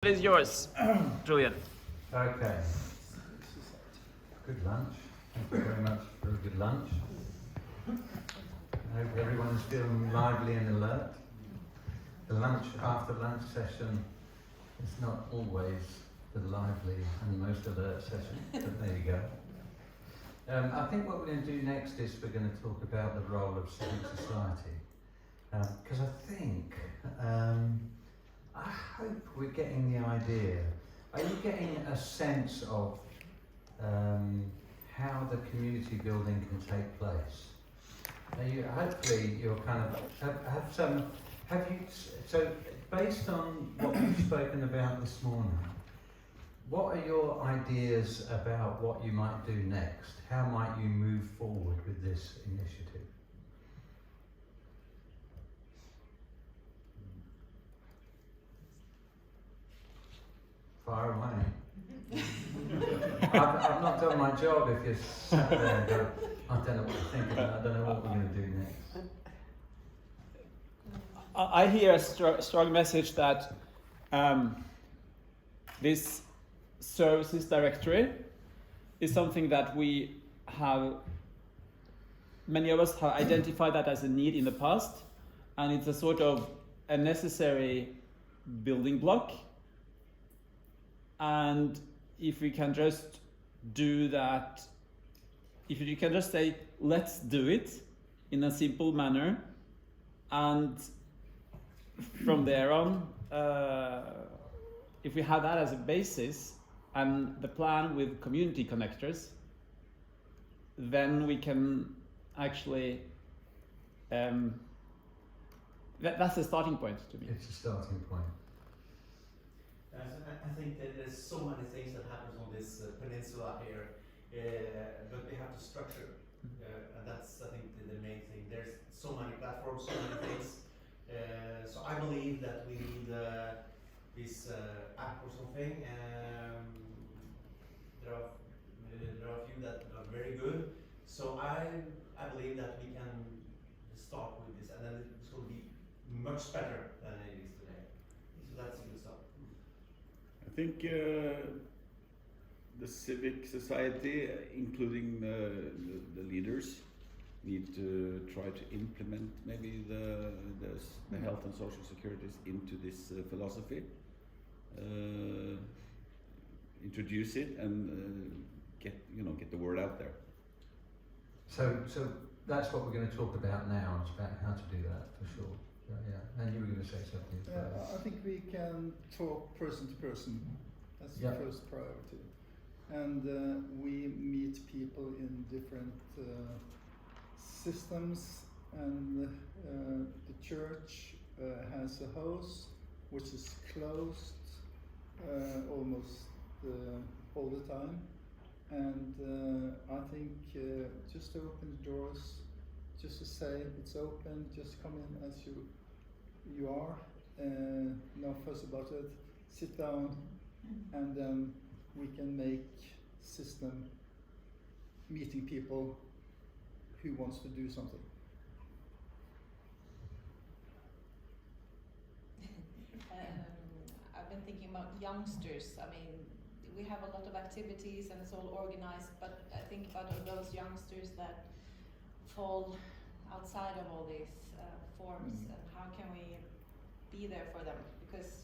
It is yours, Julian. Okay. Good lunch. Thank you very much for a good lunch. I hope everyone's feeling lively and alert. The after lunch session is not always the lively and most alert session, but there you go. I think what we're going to do next is we're going to talk about the role of civic society. Because I think, I hope we're getting the idea. Are you getting a sense of how the community building can take place? Hopefully you're kind of, so based on what we've spoken about this morning, what are your ideas about what you might do next? How might you move forward with this initiative? Far away. I've not done my job if you're sat there and go, I don't know what to think about, I don't know what we're going to do next. I hear a strong message that this services directory is something that many of us have identified that as a need in the past, and it's a sort of a necessary building block. And if we can just do that, if you can just say, let's do it in a simple manner, and from there on, if we have that as a basis and the plan with community connectors, then we can actually, that's a starting point to me. It's a starting point. I think that there's so many things that happens on this peninsula here, but we have to structure, and that's I think the main thing. There's so many platforms, so many things. So I believe that we need this app or something. There are a few that are very good. So I believe that we can start with this, and then it's going to be much better than it is today. So that's a good start. I think the civic society, including the leaders, need to try to implement maybe the health and social securities into this philosophy, introduce it, and get the word out there. So that's what we're going to talk about now. It's about how to do that for sure. Yeah. And you were going to say something. I think we can talk person to person. That's the first priority. And we meet people in different systems, and the church has a house which is closed almost all the time. And I think just to open the doors, just to say it's open, just come in as you are, no fuss about it, sit down, and then we can make system meeting people who wants to do something. I've been thinking about youngsters. I mean, we have a lot of activities and it's all organized, but I think about those youngsters that fall outside of all these forms, and how can we be there for them? Because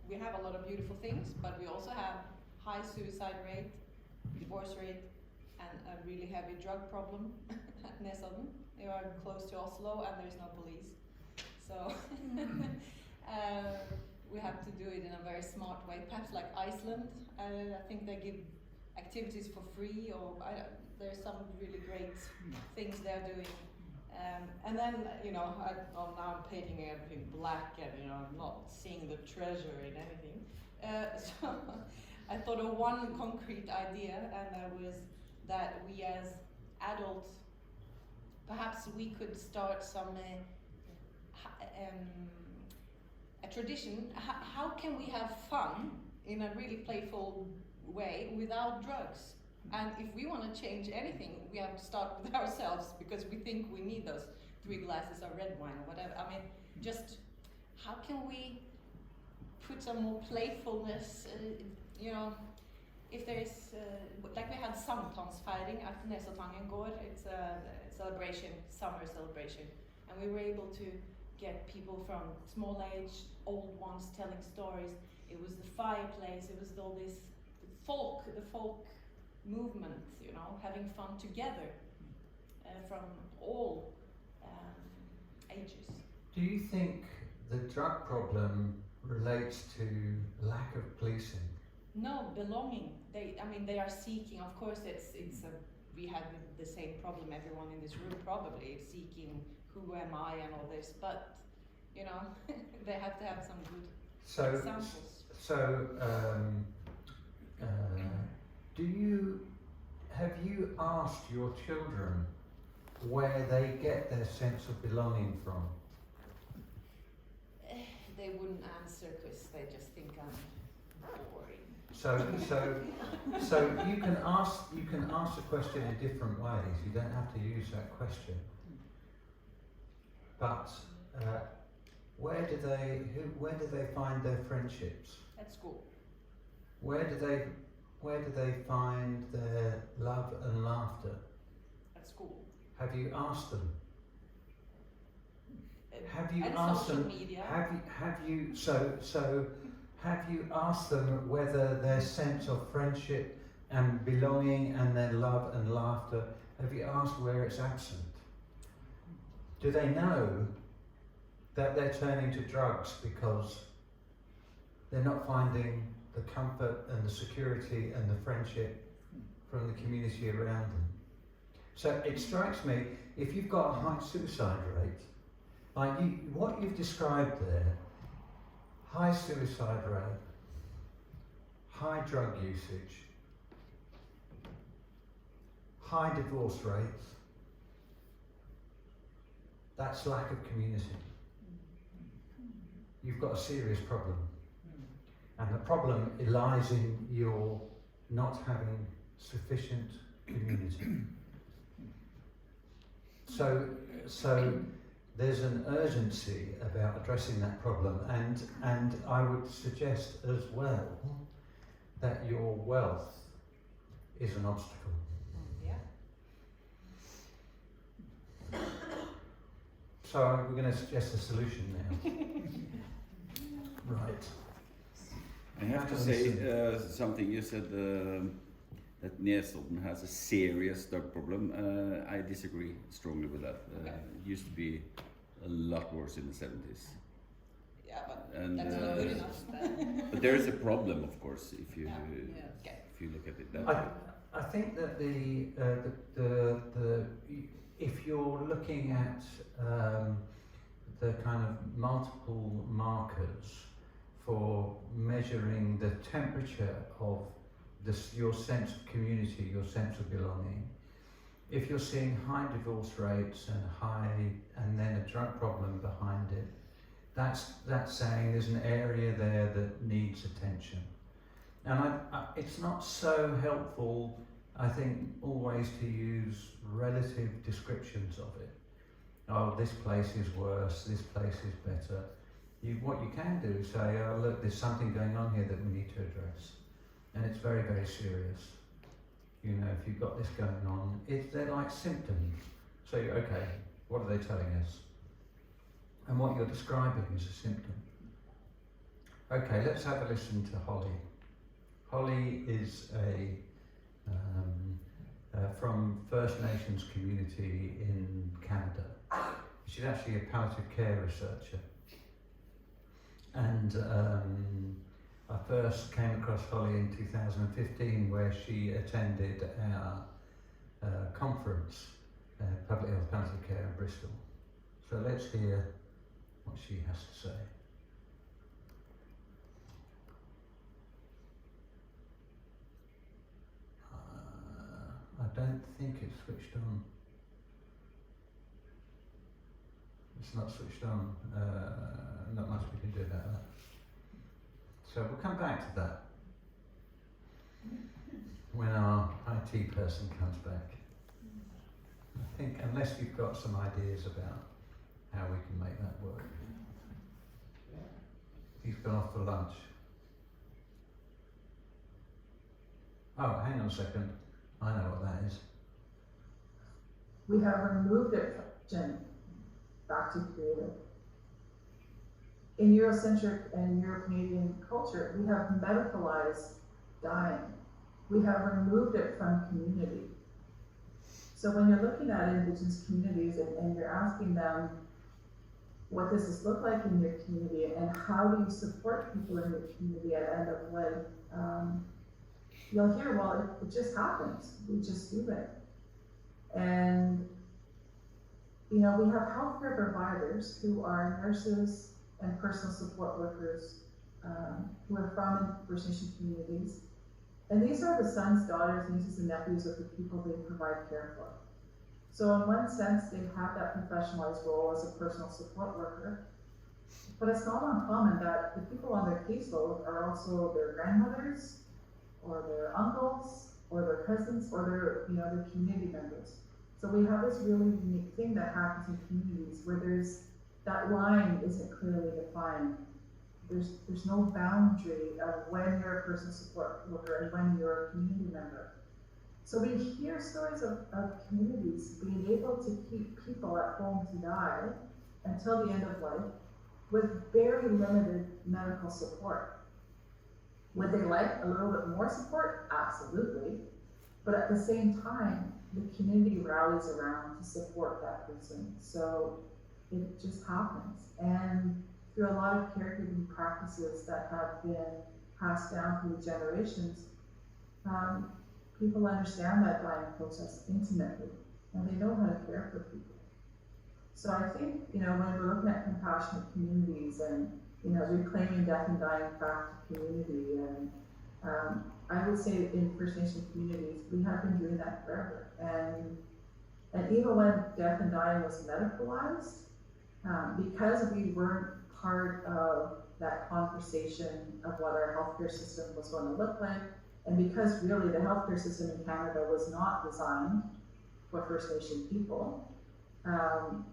we have a lot of beautiful things, but we also have high suicide rate, divorce rate, and a really heavy drug problem at Nesodden. We are close to Oslo and there's no police. So we have to do it in a very smart way, perhaps like Iceland. I think they give activities for free, or there's some really great things they're doing. And then, now I'm painting everything black, and I'm not seeing the treasure in anything. So I thought of one concrete idea, and that was that we as adults, perhaps we could start a tradition. How can we have fun in a really playful way without drugs? And if we want to change anything, we have to start with ourselves, because we think we need those 3 glasses of red wine or whatever. I mean, just how can we put some more playfulness, you know, if there is, like we had sankthansfeiring at Nesodden gård, it's a celebration, summer celebration, and we were able to get people from small age, old ones telling stories. It was the fireplace, it was all this the folk movement, you know, having fun together from all ages. Do you think the drug problem relates to lack of policing? No, belonging. They are seeking. Of course, we have the same problem. Everyone in this room probably is seeking who am I and all this. But you know, they have to have some good examples. So, have you asked your children where they get their sense of belonging from? They wouldn't answer because they just think I'm boring. So you can ask the question in different ways. You don't have to use that question. But where do they find their friendships? At school. Where do they find their love and laughter? At school. Have you asked them? Have you and asked social them? Media. Have you asked them whether their sense of friendship and belonging and their love and laughter, have you asked where it's absent? Do they know that they're turning to drugs because they're not finding the comfort and the security and the friendship from the community around them? So it strikes me, if you've got a high suicide rate, like what you've described there, high suicide rate, high drug usage, high divorce rates, that's lack of community. You've got a serious problem. And the problem lies in your not having sufficient community. So there's an urgency about addressing that problem, and I would suggest as well that your wealth is an obstacle. Yeah. So we're going to suggest a solution now. Right. I have to say something. You said that Nesodden has a serious drug problem. I disagree strongly with that. It used to be a lot worse in the 70s. Yeah, but And, that's not good enough. But there is a problem, of course, if you Okay. if you look at it that way. I think that if you're looking at the kind of multiple markers for measuring the temperature of your sense of community, your sense of belonging, if you're seeing high divorce rates and then a drug problem behind it, that's saying there's an area there that needs attention. And it's not so helpful, I think, always to use relative descriptions of it. Oh, this place is worse, this place is better. What you can do is say, oh look, there's something going on here that we need to address. And it's very, very serious. You know, if you've got this going on, they're like symptoms. So, okay, what are they telling us? And what you're describing is a symptom. Okay, let's have a listen to Holly. Holly is from First Nations community in Canada. She's actually a palliative care researcher. And I first came across Holly in 2015 where she attended our conference, Public Health Palliative Care in Bristol. So let's hear what she has to say. I don't think it's switched on. It's not switched on. Not much we can do about that. So we'll come back to that when our IT person comes back. I think unless you've got some ideas about how we can make that work. He's gone off for lunch. Oh, hang on a second. I know what that is. We have removed it from Jen, back to creative. In Eurocentric and Euro-Canadian culture, we have medicalized dying. We have removed it from community. So when you're looking at Indigenous communities and you're asking them, what does this look like in your community and how do you support people in your community at end of life? You'll hear, well, it just happens. We just do it. And, you know, we have healthcare providers who are nurses and personal support workers who are from First Nation communities. And these are the sons, daughters, nieces, and nephews of the people they provide care for. So in one sense, they have that professionalized role as a personal support worker. But it's not uncommon that the people on their caseload are also their grandmothers, or their uncles, or their cousins, or their, you know, their community members. So we have this really unique thing that happens in communities where that line isn't clearly defined. There's no boundary of when you're a personal support worker and when you're a community member. So we hear stories of communities being able to keep people at home to die until the end of life with very limited medical support. Would they like a little bit more support? Absolutely. But at the same time, the community rallies around to support that person. So it just happens. And through a lot of caregiving practices that have been passed down through generations, people understand that dying process intimately, and they know how to care for people. So I think, you know, when we're looking at compassionate communities and, you know, reclaiming death and dying back to community, and I would say in First Nation communities, we have been doing that forever. And even when death and dying was medicalized, because we weren't part of that conversation of what our healthcare system was going to look like, and because really the healthcare system in Canada was not designed for First Nation people,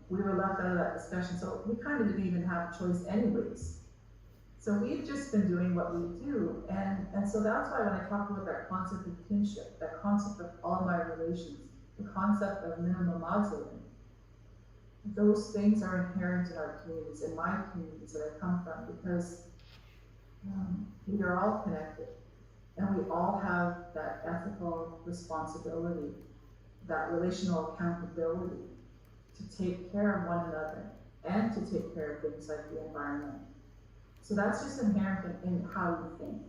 we were left out of that discussion. So we kind of didn't even have a choice anyways. So we've just been doing what we do. And so that's why when I talk about that concept of kinship, that concept of all my relations, the concept of minimum mausoleum, those things are inherent in our communities, in my communities that I come from, because we are all connected. And we all have that ethical responsibility, that relational accountability to take care of one another and to take care of things like the environment. So that's just inherent in how we think.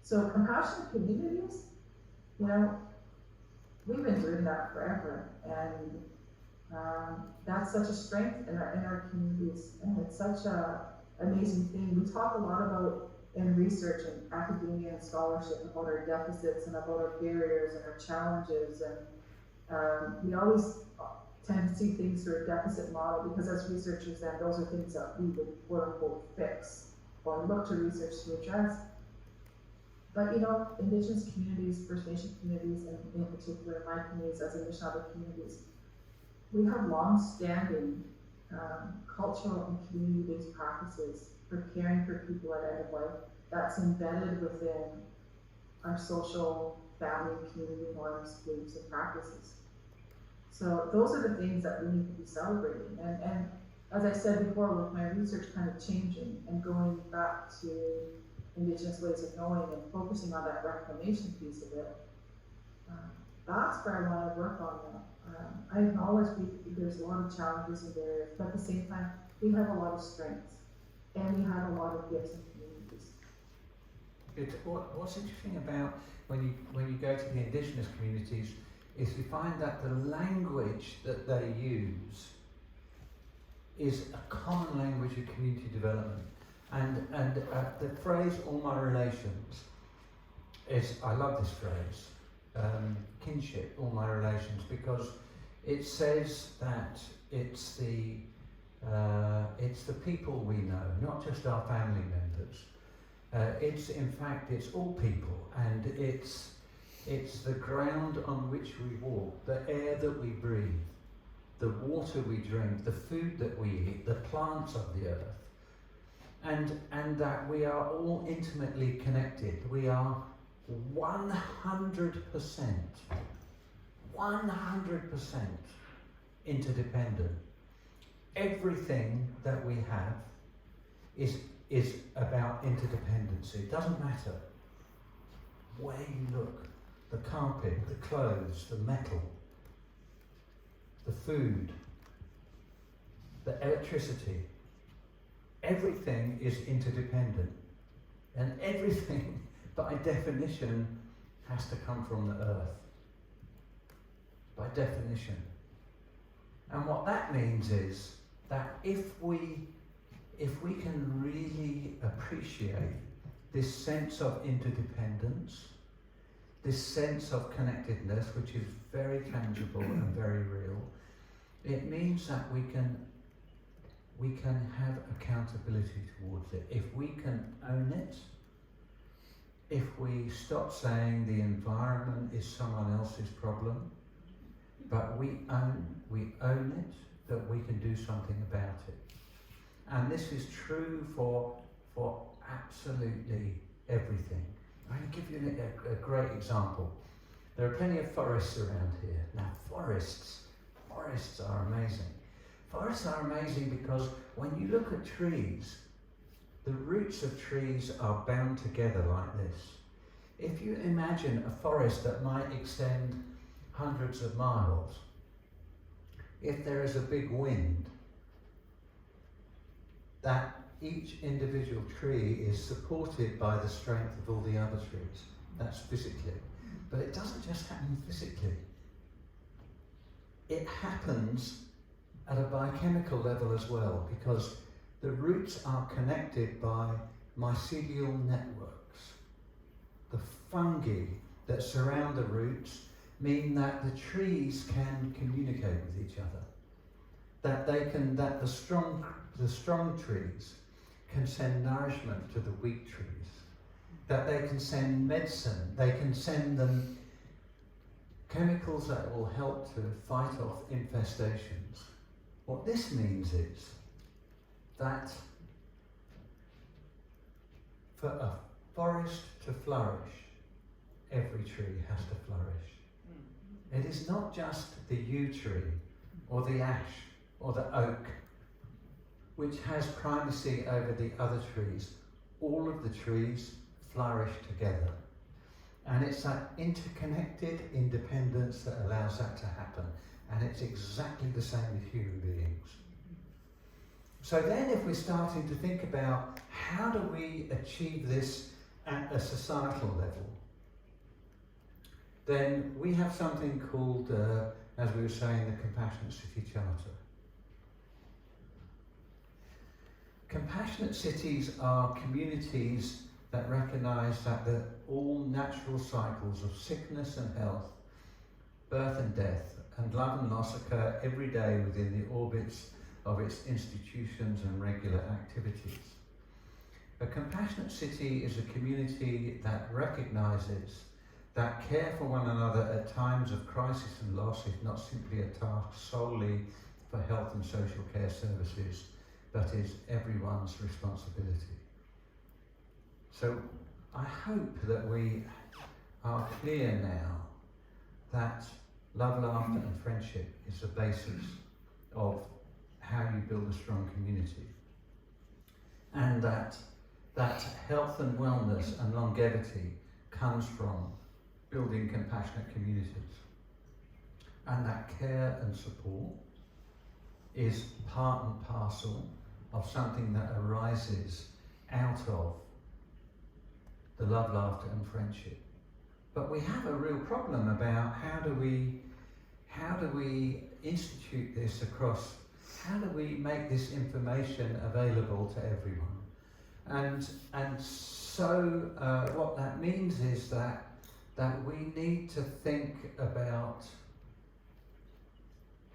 So compassionate communities, you know, we've been doing that forever, and that's such a strength in our communities, and it's such an amazing thing. We talk a lot about in research and academia and scholarship about our deficits and about our barriers and our challenges, and we always tend to see things through a deficit model, because as researchers then those are things that we would quote unquote fix or look to research to address. But you know, Indigenous communities, First Nation communities, and in particular my communities as Anishinaabe communities, we have long-standing cultural and community-based practices for caring for people at end of life that's embedded within our social, family, community norms, beliefs, and practices. So those are the things that we need to be celebrating. And as I said before, with my research kind of changing and going back to Indigenous ways of knowing and focusing on that reclamation piece of it, that's where I want to work on now. I acknowledge there's a lot of challenges and barriers, but at the same time, we have a lot of strengths, and we have a lot of gifts in communities. What's interesting about when you go to the Indigenous communities is you find that the language that they use is a common language of community development, and the phrase "all my relations" is, I love this phrase, kinship, all my relations, because it says that it's the people we know, not just our family members. It's in fact, it's all people, and it's the ground on which we walk, the air that we breathe, the water we drink, the food that we eat, the plants of the earth. and that we are all intimately connected. We are 100% interdependent. Everything that we have is about interdependence. It doesn't matter where you look, the carpet, the clothes, the metal, the food, the electricity. Everything is interdependent, and everything by definition has to come from the earth, by definition. And what that means is that if we can really appreciate this sense of interdependence, this sense of connectedness, which is very tangible and very real, it means that we can have accountability towards it. If we can own it, if we stop saying the environment is someone else's problem, but we own it, that we can do something about it. And this is true for absolutely everything. I'm going to give you a great example. There are plenty of forests around here. Now, forests are amazing. Forests are amazing because when you look at trees, the roots of trees are bound together like this. If you imagine a forest that might extend hundreds of miles, if there is a big wind, that each individual tree is supported by the strength of all the other trees. That's physically. But it doesn't just happen physically. It happens at a biochemical level as well, because the roots are connected by mycelial networks. The fungi that surround the roots mean that the trees can communicate with each other. That the strong trees can send nourishment to the weak trees. That they can send medicine. They can send them chemicals that will help to fight off infestations. What this means is that for a forest to flourish, every tree has to flourish. It is not just the yew tree or the ash or the oak which has primacy over the other trees. All of the trees flourish together. And it's that interconnected independence that allows that to happen. And it's exactly the same with human beings. So then if we're starting to think about how do we achieve this at a societal level, then we have something called, as we were saying, the Compassionate City Charter. Compassionate cities are communities that recognise that all natural cycles of sickness and health, birth and death, and love and loss occur every day within the orbits of its institutions and regular activities. A compassionate city is a community that recognises that care for one another at times of crisis and loss is not simply a task solely for health and social care services, but is everyone's responsibility. So I hope that we are clear now that love, laughter and friendship is the basis of how you build a strong community. And that health and wellness and longevity comes from building compassionate communities. And that care and support is part and parcel of something that arises out of the love, laughter and friendship. But we have a real problem about how do we institute this across, how do we make this information available to everyone? And so what that means is that we need to think about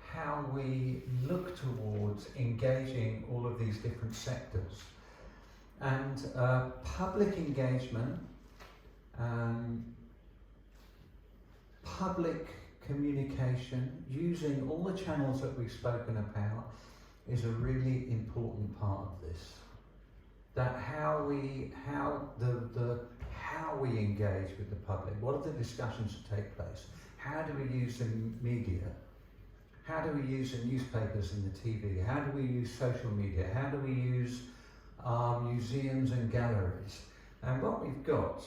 how we look towards engaging all of these different sectors. And public engagement, public communication, using all the channels that we've spoken about, is a really important part of this. that how we engage with the public. What are the discussions that take place? How do we use the media? How do we use the newspapers and the TV? How do we use social media? How do we use our museums and galleries? And what we've got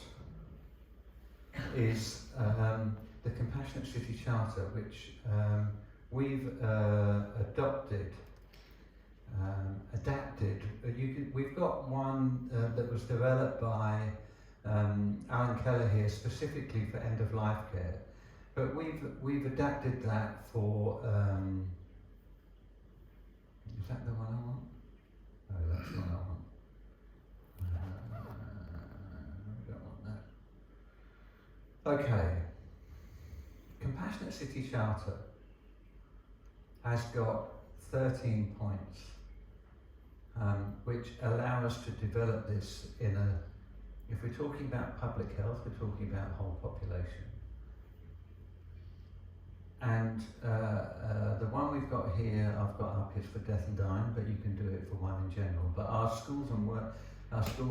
is the Compassionate City Charter, which we've adapted. We've got one that was developed by Alan Keller here specifically for end-of-life care, but we've adapted that for. Is that the one I want? No, that's the one I want. I don't want that. Okay. Compassionate City Charter has got 13 points, which allow us to develop this in a. If we're talking about public health, we're talking about whole population. And the one we've got here, I've got up is for death and dying, but you can do it for one in general. But our schools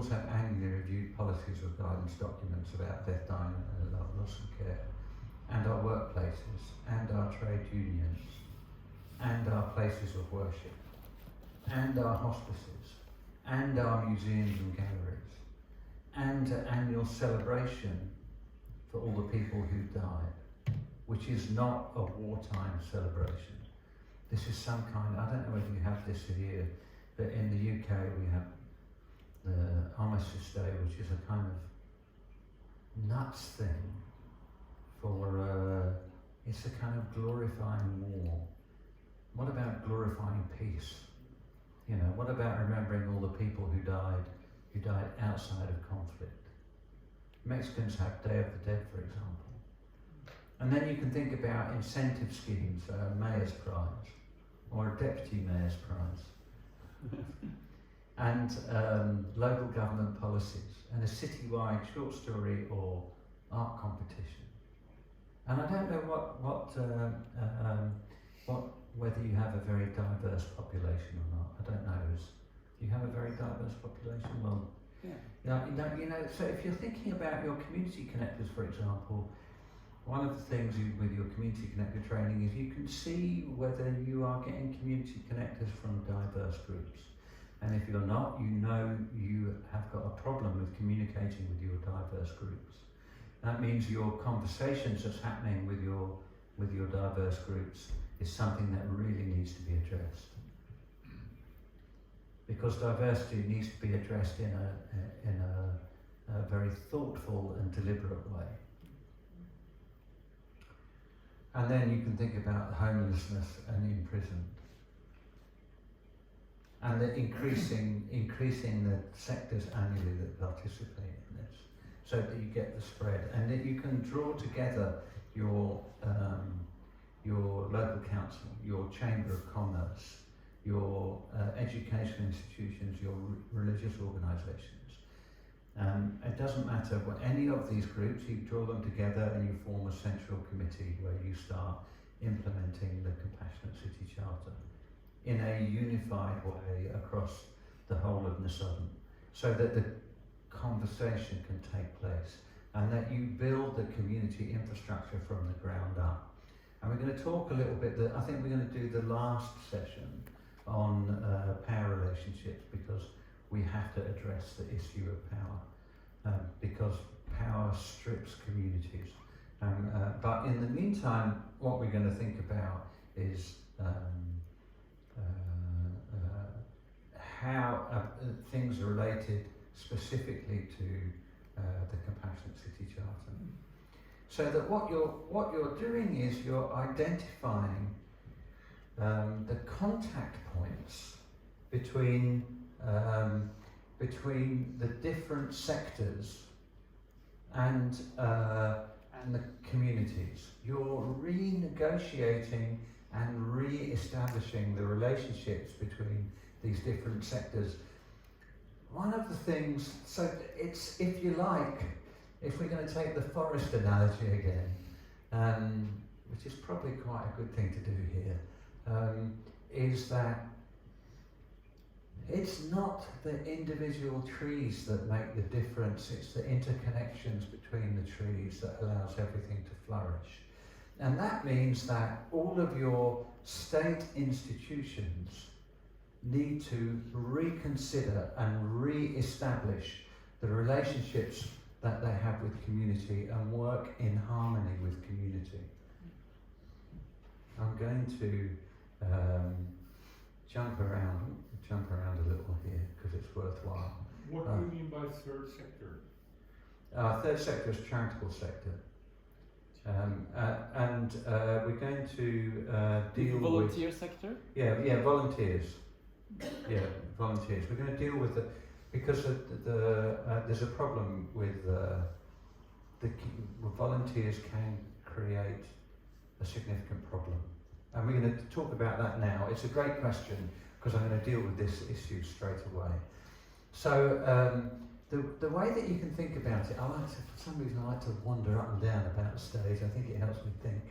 have annually reviewed policies or guidance documents about death, dying, and loss of care, and our workplaces, and our trade unions, and our places of worship, and our hospices, and our museums and galleries, and an annual celebration for all the people who died, which is not a wartime celebration. This is some kind, I don't know whether you have this here, but in the UK we have the Armistice Day, which is a kind of nuts thing for, it's a kind of glorifying war. What about glorifying peace? You know, what about remembering all the people who died outside of conflict? Mexicans have Day of the Dead, for example. And then you can think about incentive schemes, a mayor's prize, or a deputy mayor's prize, and local government policies, and a citywide short story or art competition. And I don't know whether you have a very diverse population or not. I don't know. Do you have a very diverse population? Well, yeah. So if you're thinking about your community connectors, for example, one of the things with your community connector training is you can see whether you are getting community connectors from diverse groups. And if you're not, you know you have got a problem with communicating with your diverse groups. That means your conversations that's happening with your diverse groups is something that really needs to be addressed. Because diversity needs to be addressed in a very thoughtful and deliberate way. And then you can think about homelessness and imprisonment. And the increasing the sectors annually that participate in this, so that you get the spread, and that you can draw together your local council, your chamber of commerce, your educational institutions, your religious organisations. It doesn't matter what any of these groups, you draw them together and you form a central committee where you start implementing the Compassionate City Charter in a unified way across the whole of Nesodden, so that the conversation can take place and that you build the community infrastructure from the ground up. And we're going to talk a little bit, I think we're going to do the last session on power relationships, because we have to address the issue of power, because power strips communities. But in the meantime, what we're going to think about is how things are related specifically to the Compassionate City Charter. So that what you're doing is you're identifying the contact points between the different sectors and the communities. You're renegotiating and re-establishing the relationships between these different sectors. One of the things, so it's, if you like, if we're going to take the forest analogy again, which is probably quite a good thing to do here, is that It's not the individual trees that make the difference, it's the interconnections between the trees that allows everything to flourish. And that means that all of your state institutions need to reconsider and re-establish the relationships that they have with community and work in harmony with community. I'm going to jump around a little here because it's worthwhile. What do you mean by third sector? Third sector is charitable sector. And we're going to deal volunteer with sector? volunteers. Yeah, volunteers. We're going to deal with because there's a problem with volunteers can create a significant problem. And we're going to talk about that now. It's a great question because I'm going to deal with this issue straight away. So the way that you can think about it, for some reason I like to wander up and down about the stage. I think it helps me think.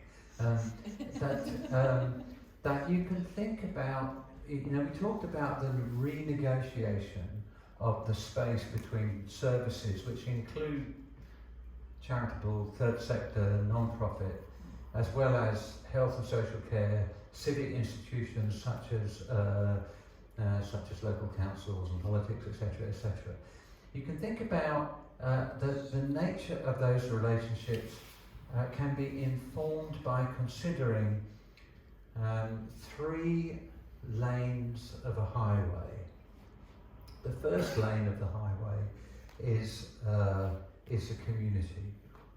That you can think about, we talked about the renegotiation of the space between services which include charitable, third sector, non-profit, as well as health and social care, civic institutions such as local councils and politics, etc., etc. You can think about the nature of those relationships can be informed by considering 3 lanes of a highway. The first lane of the highway is a community.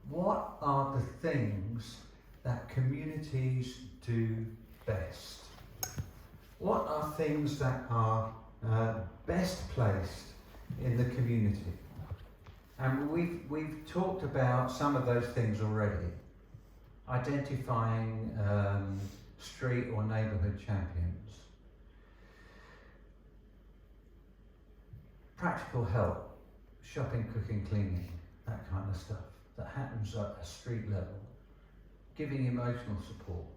What are the things that communities do best? What are things that are best placed in the community? And we've talked about some of those things already. Identifying street or neighbourhood champions. Practical help, shopping, cooking, cleaning, that kind of stuff that happens at a street level. Giving emotional support.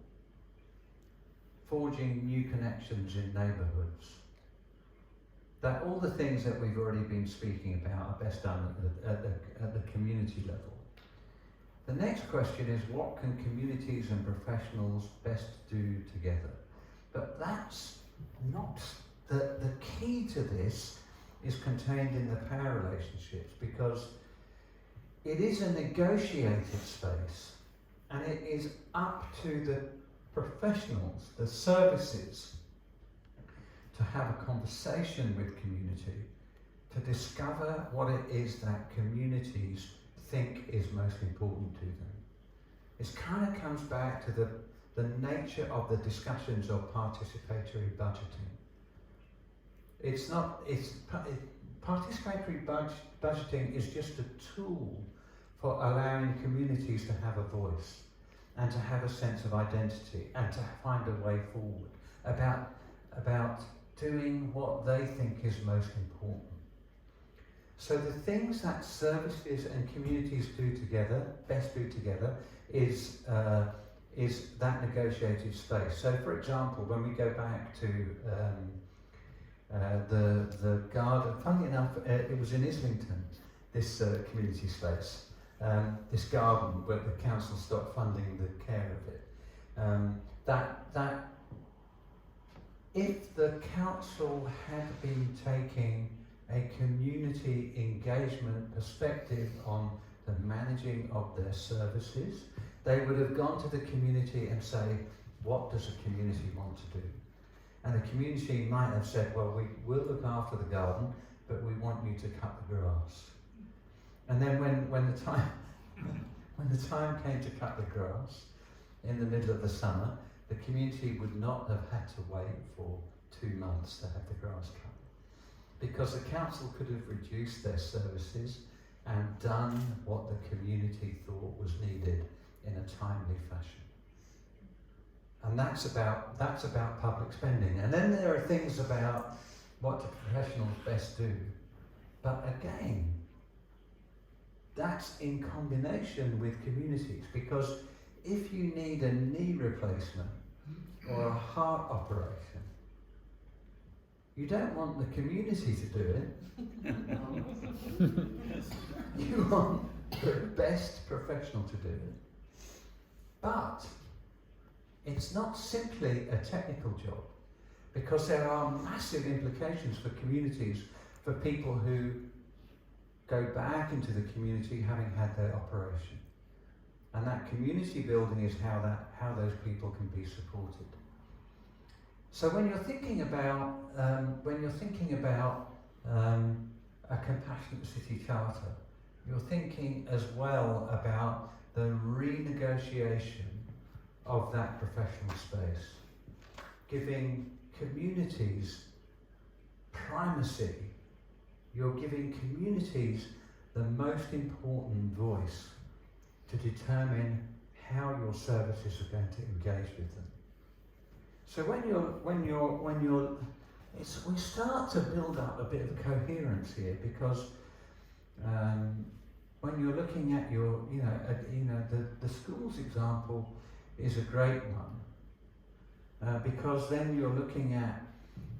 Forging new connections in neighbourhoods. That all the things that we've already been speaking about are best done at the community level. The next question is, what can communities and professionals best do together? But that's not, the key to this is contained in the power relationships, because it is a negotiated space and it is up to the professionals, the services, to have a conversation with community, to discover what it is that communities think is most important to them. It kind of comes back to the nature of the discussions of participatory budgeting. Participatory budgeting is just a tool for allowing communities to have a voice and to have a sense of identity and to find a way forward about doing what they think is most important. So the things that services and communities best do together, is that negotiated space. So for example, when we go back to the garden, funnily enough, it was in Islington, this community space, this garden where the council stopped funding the care of it. That if the council had been taking a community engagement perspective on the managing of their services, they would have gone to the community and say, what does the community want to do? And the community might have said, well, we will look after the garden, but we want you to cut the grass. And then when the time came to cut the grass in the middle of the summer, the community would not have had to wait for 2 months to have the grass cut, because the council could have reduced their services and done what the community thought was needed in a timely fashion. And that's about public spending. And then there are things about what do professionals best do. But again, that's in combination with communities, because if you need a knee replacement or a heart operation, You don't want the community to do it. You want the best professional to do it. But it's not simply a technical job, because there are massive implications for communities, for people who go back into the community having had their operation. And that community building is how those people can be supported. So when you're thinking about a compassionate city charter, you're thinking as well about the renegotiation of that professional space, giving communities primacy. You're giving communities the most important voice to determine how your services are going to engage with them. So we start to build up a bit of coherence here, because when you're looking at the schools example is a great one, because then you're looking at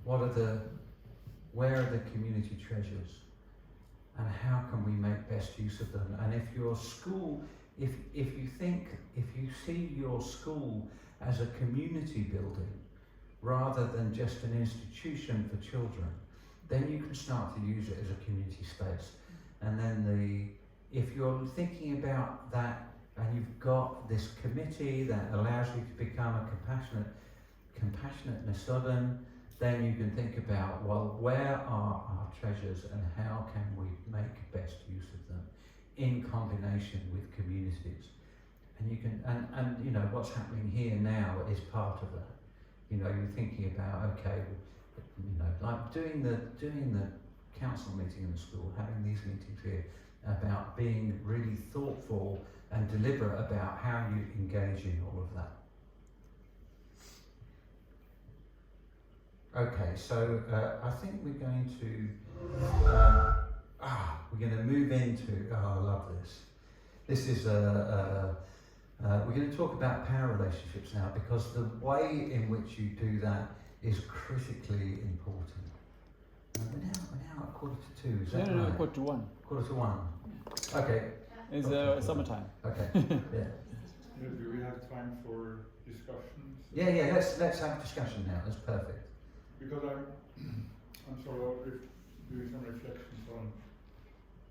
where are the community treasures, and how can we make best use of them. And if your school, if you see your school as a community building rather than just an institution for children, then you can start to use it as a community space. And then if you're thinking about that, and you've got this committee that allows you to become a compassionate Nesodden, then you can think about, well, where are our treasures and how can we make best use of them in combination with communities. And you can, and you know, what's happening here now is part of that. You know, you're thinking about, okay, you know, like doing the council meeting in the school, having these meetings here about being really thoughtful and deliberate about how you engage in all of that. Okay, so I think we're going to move into, I love this. This is we're going to talk about power relationships now, because the way in which you do that is critically important. We're now at 1:45. Is that right? No, 1:45. 1:45. Okay. It's summertime. Okay. Yeah. Do we have time for discussions? Yeah. Let's have a discussion now. That's perfect. Because I'm sort of doing some reflections on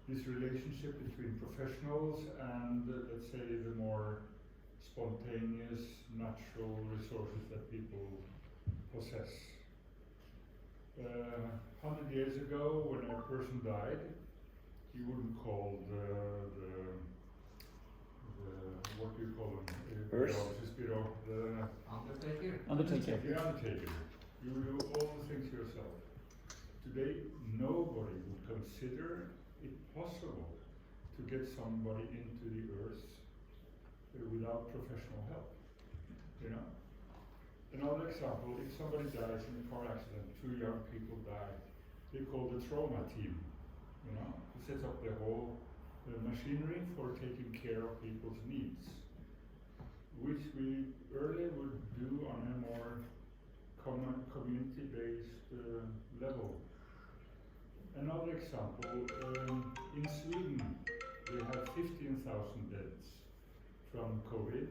this relationship between professionals and let's say the more spontaneous, natural resources that people possess. 100 years ago, when a person died, you wouldn't call the what do you call them? Hearse? The Undertaker. Undertaker. The undertaker. You do all the things yourself. Today, nobody would consider it possible to get somebody into the earth without professional help. You know? Another example, if somebody dies in a car accident, 2 young people die, they call the trauma team. You know, who sets up the whole machinery for taking care of people's needs, which we earlier would do on a more common community-based level. Another example, in Sweden, they have 15,000 deaths from COVID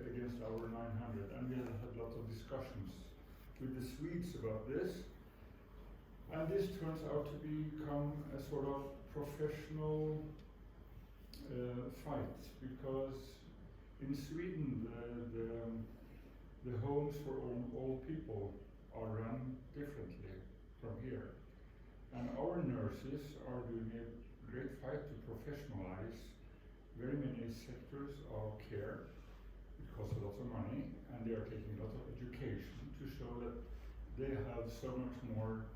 against our 900, and we have had lots of discussions with the Swedes about this. And this turns out to become a sort of professional fight, because in Sweden the homes for old people are run differently from here. And our nurses are doing a great fight to professionalize very many sectors of care. It costs a lot of money, and they are taking a lot of education to show that they have so much more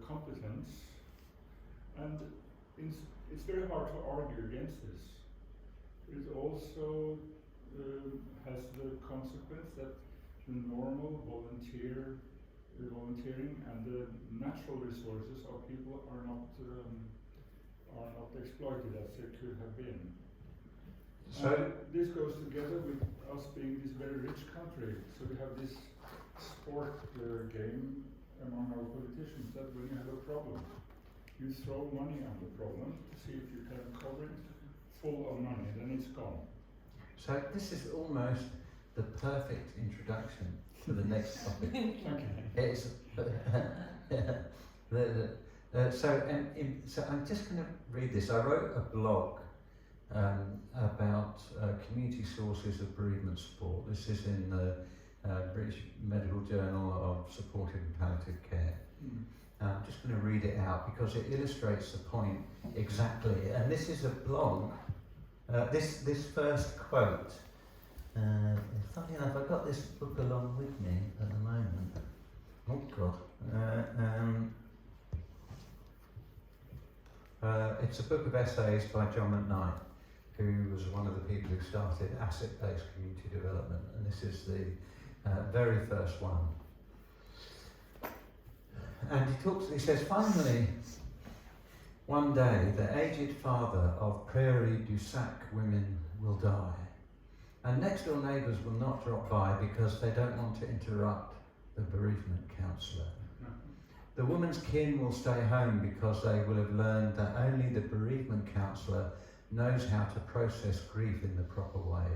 competence, and it's very hard to argue against this. It also has the consequence that the normal volunteering and the natural resources of people are not exploited as they could have been. So this goes together with us being this very rich country. So we have this sport game among our politicians that when you have a problem, you throw money on the problem to see if you can cover it full of money, then it's gone. So this is almost the perfect introduction to the next topic. It's so I'm just going to read this. I wrote a blog about community sources of bereavement support. This is in the British Medical Journal of Supportive and Palliative Care. I'm just going to read it out because it illustrates the point exactly. And this is a blog. This first quote. Funny enough, I've got this book along with me at the moment. Oh God. It's a book of essays by John McKnight, who was one of the people who started asset-based community development, and this is the very first one. And he says, finally, one day the aged father of Prairie du Sac women will die, and next door neighbours will not drop by because they don't want to interrupt the bereavement counsellor. The woman's kin will stay home because they will have learned that only the bereavement counsellor knows how to process grief in the proper way.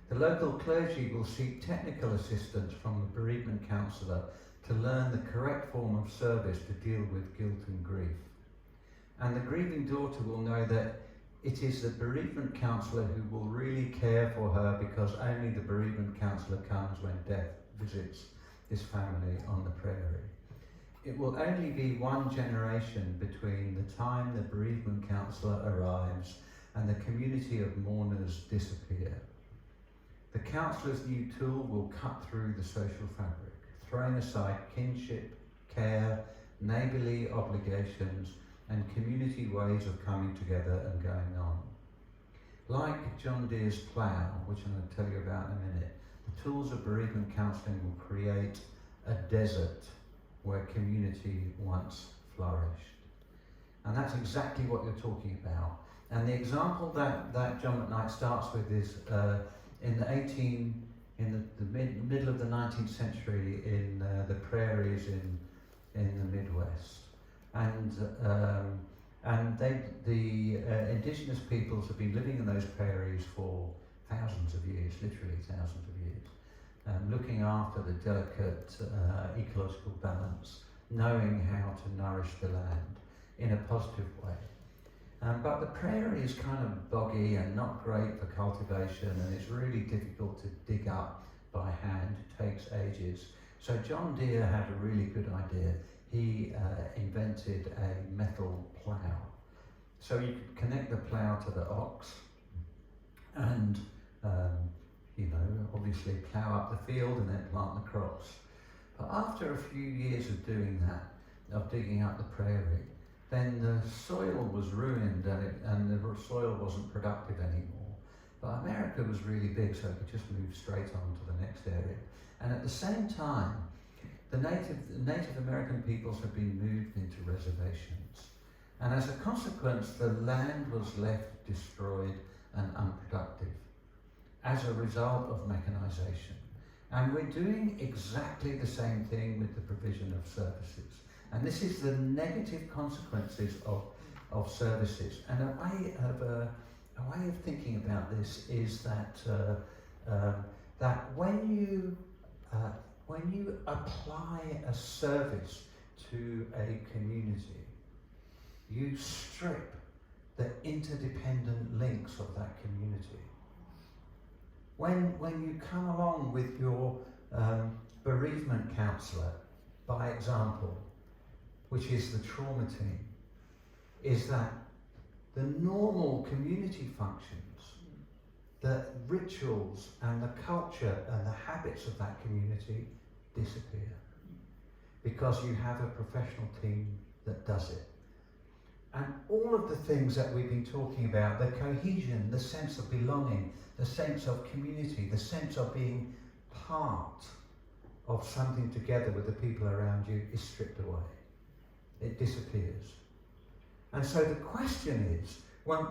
The local clergy will seek technical assistance from the bereavement counsellor to learn the correct form of service to deal with guilt and grief. And the grieving daughter will know that it is the bereavement counsellor who will really care for her because only the bereavement counsellor comes when death visits this family on the prairie. It will only be one generation between the time the bereavement counsellor arrives and the community of mourners disappear. The counsellor's new tool will cut through the social fabric, throwing aside kinship, care, neighbourly obligations and community ways of coming together and going on. Like John Deere's plough, which I'm going to tell you about in a minute, the tools of bereavement counselling will create a desert where community once flourished. And that's exactly what you're talking about. And the example that John McKnight starts with is in the middle of the 19th century in the prairies in the Midwest. And the indigenous peoples have been living in those prairies for thousands of years, literally thousands of years. Looking after the delicate ecological balance, knowing how to nourish the land in a positive way. But the prairie is kind of boggy and not great for cultivation, and it's really difficult to dig up by hand. It takes ages. So John Deere had a really good idea. He invented a metal plough. So you could connect the plough to the ox and obviously plough up the field and then plant the crops. But after a few years of doing that, of digging up the prairie, then the soil was ruined and the soil wasn't productive anymore. But America was really big, so it could just move straight on to the next area. And at the same time, the Native American peoples have been moved into reservations. And as a consequence, the land was left destroyed and unproductive as a result of mechanization. And we're doing exactly the same thing with the provision of services. And this is the negative consequences of services. And a way of thinking about this is that that when you apply a service to a community, you strip the interdependent links of that community. When you come along with your bereavement counsellor, by example, which is the trauma team, is that the normal community functions, the rituals and the culture and the habits of that community disappear because you have a professional team that does it. And all of the things that we've been talking about, the cohesion, the sense of belonging, the sense of community, the sense of being part of something together with the people around you, is stripped away. It disappears. And so the question is, when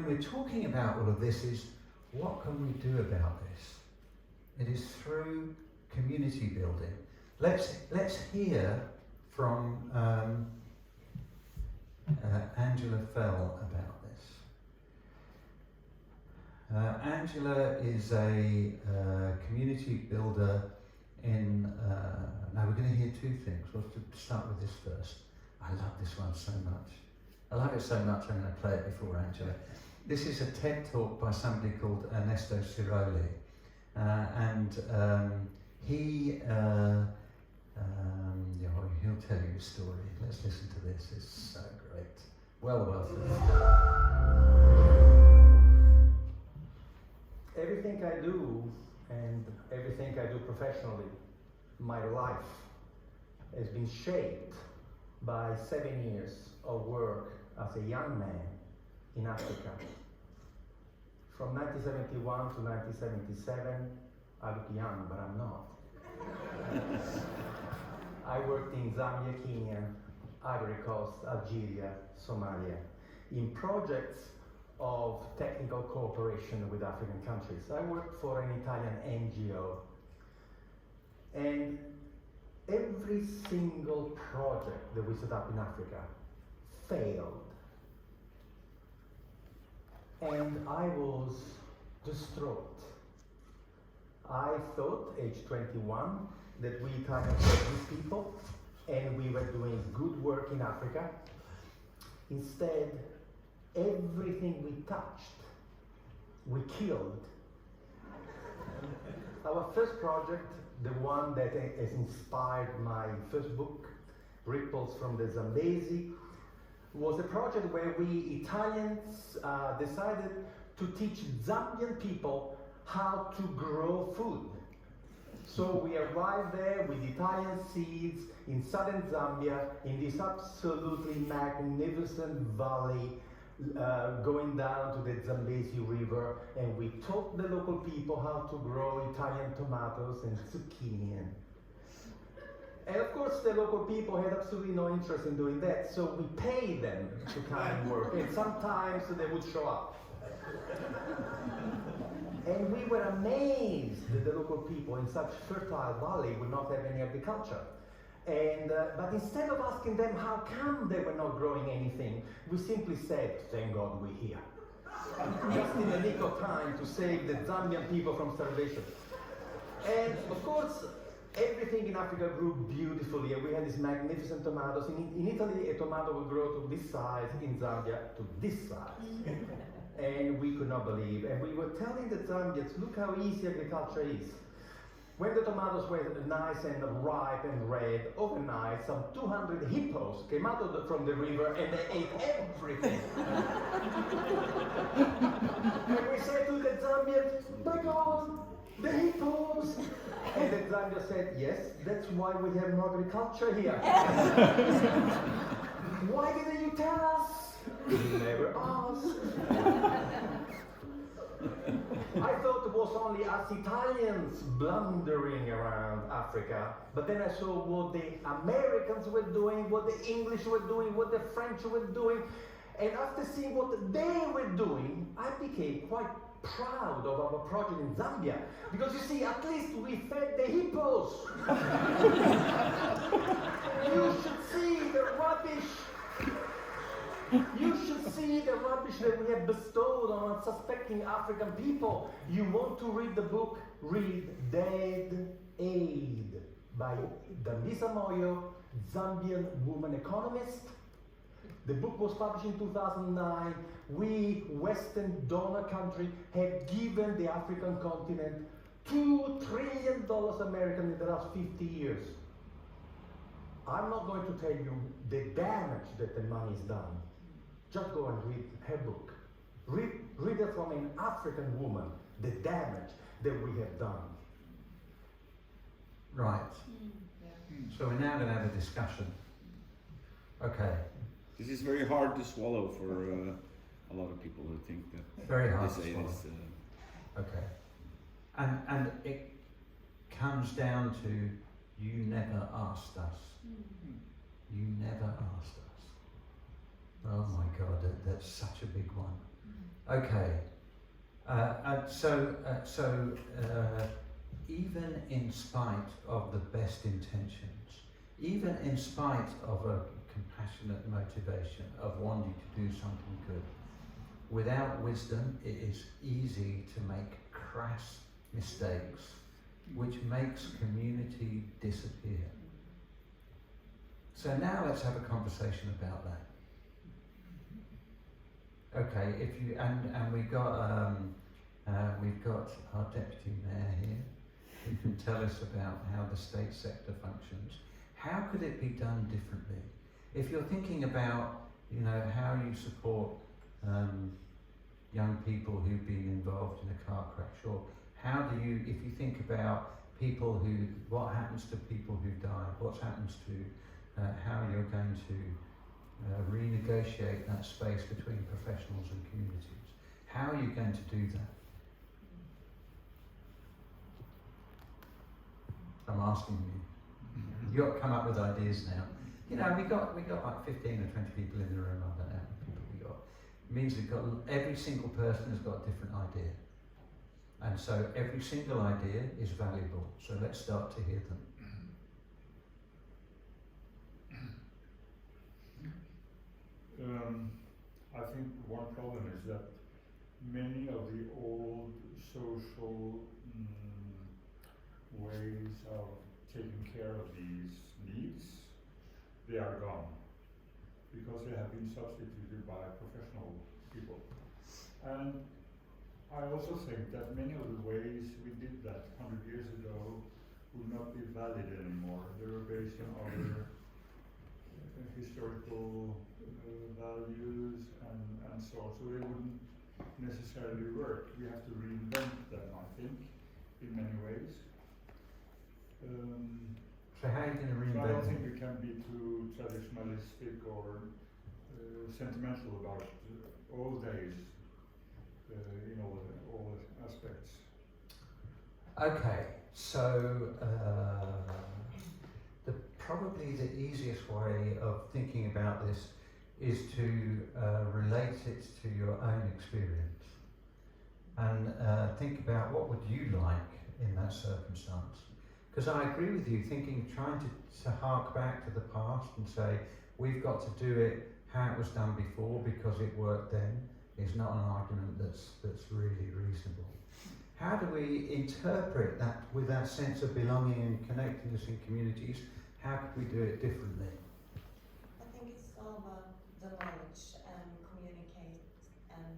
we're talking about all of this, is what can we do about this? It is through community building. let's hear from Angela Fell about this. Angela is a community builder in. Now we're going to hear two things. We'll have to start with this first. I love this one so much. I love it so much I'm going to play it before Angela. This is a TED talk by somebody called Ernesto Ciroli. He he'll tell you a story. Let's listen to this. It's so great. Well worth it. Everything I do and everything I do professionally, my life has been shaped by 7 years of work as a young man in Africa. From 1971 to 1977, I look young, but I'm not. I worked in Zambia, Kenya, Ivory Coast, Algeria, Somalia, in projects of technical cooperation with African countries. I worked for an Italian NGO, and every single project that we set up in Africa failed. And I was distraught. I thought, age 21, that we Italians were good people and we were doing good work in Africa. Instead, everything we touched, we killed. Our first project, the one that has inspired my first book, Ripples from the Zambezi, was a project where we Italians decided to teach Zambian people how to grow food. So we arrived there with Italian seeds in southern Zambia, in this absolutely magnificent valley, going down to the Zambezi River, and we taught the local people how to grow Italian tomatoes and zucchini. And of course the local people had absolutely no interest in doing that, so we paid them to come and work, and sometimes they would show up. And we were amazed that the local people in such fertile valley would not have any agriculture. And, but instead of asking them how come they were not growing anything, we simply said, thank God we're here. Just in the nick of time to save the Zambian people from starvation. And of course, everything in Africa grew beautifully, and we had these magnificent tomatoes. In Italy, a tomato would grow to this size, in Zambia to this size. And we could not believe. And we were telling the Zambians, look how easy agriculture is. When the tomatoes were nice and ripe and red, overnight some 200 hippos came out from the river and they ate everything. And we said to the Zambians, my God, the hippos! And the Zambians said, yes, that's why we have no agriculture here. Why didn't you tell us? You never asked. I thought it was only us Italians blundering around Africa, but then I saw what the Americans were doing, what the English were doing, what the French were doing, and after seeing what they were doing, I became quite proud of our project in Zambia, because you see, at least we fed the hippos. You should see the rubbish. You should see the rubbish that we have bestowed on unsuspecting African people. You want to read the book? Read Dead Aid by Dambisa Moyo, Zambian woman economist. The book was published in 2009. We, Western donor country, have given the African continent $2 trillion American in the last 50 years. I'm not going to tell you the damage that the money has done. Just go and read her book. Read it from an African woman, the damage that we have done. Right. So we're now going to have a discussion. Okay. This is very hard to swallow for a lot of people who think that Very hard this to aid swallow. is. Okay. And it comes down to you never asked us. You never asked us. Oh my God, that's such a big one. even in spite of the best intentions, even in spite of a compassionate motivation of wanting to do something good, without wisdom it is easy to make crass mistakes, which makes community disappear. So now let's have a conversation about that. Okay, if you and we've got our deputy mayor here who can tell us about how the state sector functions. How could it be done differently? If you're thinking about, you know, how you support young people who've been involved in a car crash, or how do you, if you think about people who, what happens to people who died, what happens to how you're going to renegotiate that space between professionals and communities. How are you going to do that? I'm asking you. You've got to come up with ideas now. You know, we got like 15 or 20 people in the room. I don't know how many people we got. It means we've got, every single person has got a different idea. And so every single idea is valuable. So let's start to hear them. I think one problem is that many of the old social ways of taking care of these needs, they are gone because they have been substituted by professional people. And I also think that many of the ways we did that 100 years ago would not be valid anymore. They were based on other historical values and so on, so they wouldn't necessarily work. We have to reinvent them, I think, in many ways. So how are you going to So I reinvent don't them? think we can be too traditionalistic or sentimental about old days in all aspects. Okay, so probably the easiest way of thinking about this is to relate it to your own experience and think about what would you like in that circumstance. Because I agree with you, trying to hark back to the past and say we've got to do it how it was done before because it worked then is not an argument that's really reasonable. How do we interpret that with that sense of belonging and connectedness in communities? How could we do it differently? I think it's all about the knowledge and communicate and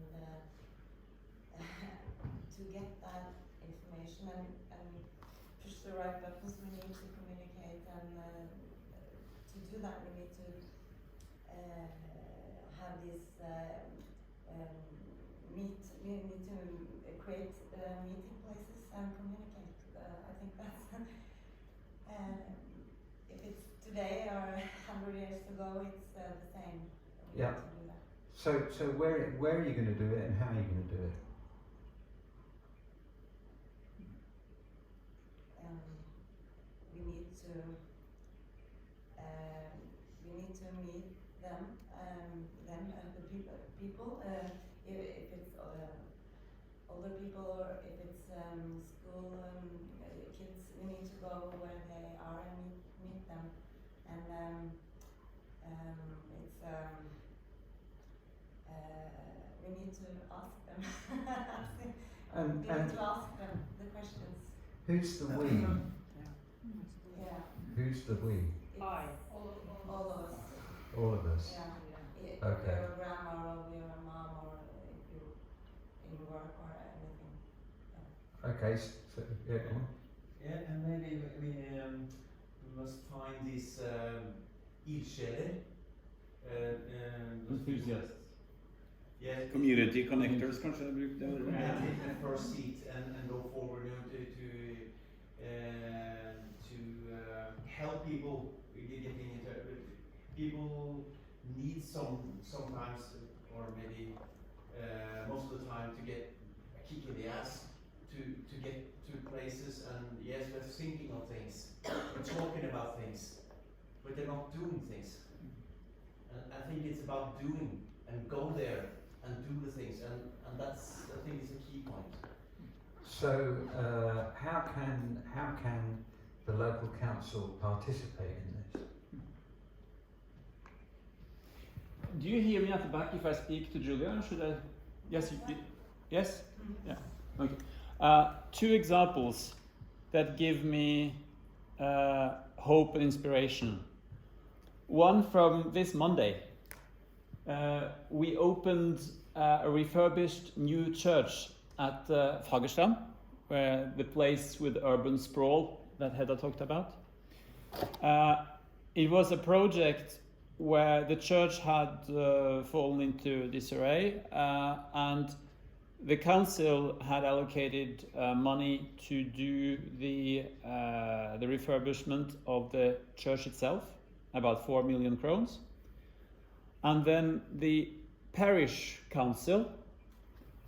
to get that information and push the right buttons. We need to communicate, and to do that we need to have this we need to create meeting places and communicate. I think that's if it's today or 100 years ago, it's the same. We Yeah. need to do that. So where are you going to do it and how are you going to do it? We need to meet them and the people. If it's older people or if it's school kids, we need to go where they are and meet them. And it's we need to ask them. We need to ask them the questions. Who's the we? Yeah. Who's the we? It's all of us. All of us. Yeah. If Okay. you're a grandma or you're a mom or if you're in work or anything. Yeah. Okay, so yeah, go on. Yeah, and maybe we must find these ildsjeler. Enthusiasts. Yeah, Community connectors, kanskje jeg brukte det ordet. and first seat and go forward, you know, to help people getting into people need sometimes or maybe most of the time to get a kick in the ass to get to places, and yes, we're thinking of things, we're talking about things, but they're not doing things. And I think it's about doing and go there and do the things, and that's, I think, is a key point. So how can the local council participate in this? Do you hear me at the back if I speak to Julia? Should I? Yes. Yes. Yeah. Okay. Two examples that give me hope and inspiration. One from this Monday. We opened a refurbished new church at Fagerstrand, where the place with urban sprawl that Hedda talked about. It was a project where the church had fallen into disarray, and the council had allocated money to do the refurbishment of the church itself, about 4 million crowns. And then the parish council,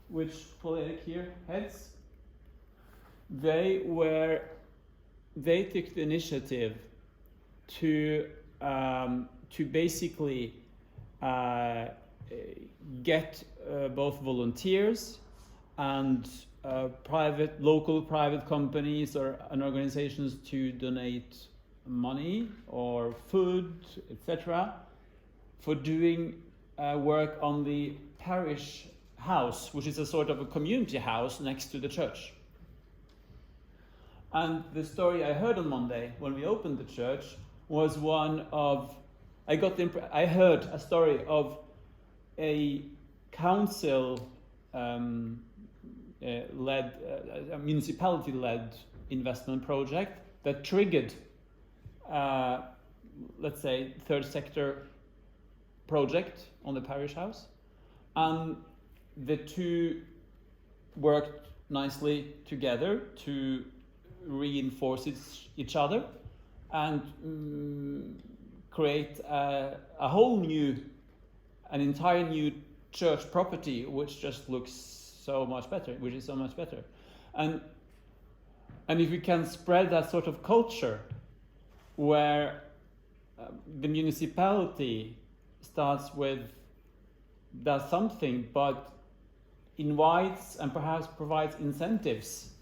which Paul Erik here heads, they took the initiative to basically get both volunteers and local private companies and organizations to donate money or food, etc., for doing work on the parish house, which is a sort of a community house next to the church. And the story I heard on Monday when we opened the church was one of, I heard a story of a council led, a municipality-led investment project that triggered, let's say, third sector project on the parish house, and the two worked nicely together to reinforce each other and create an entire new church property, which just looks so much better, and if we can spread that sort of culture where the municipality does something, but invites and perhaps provides incentives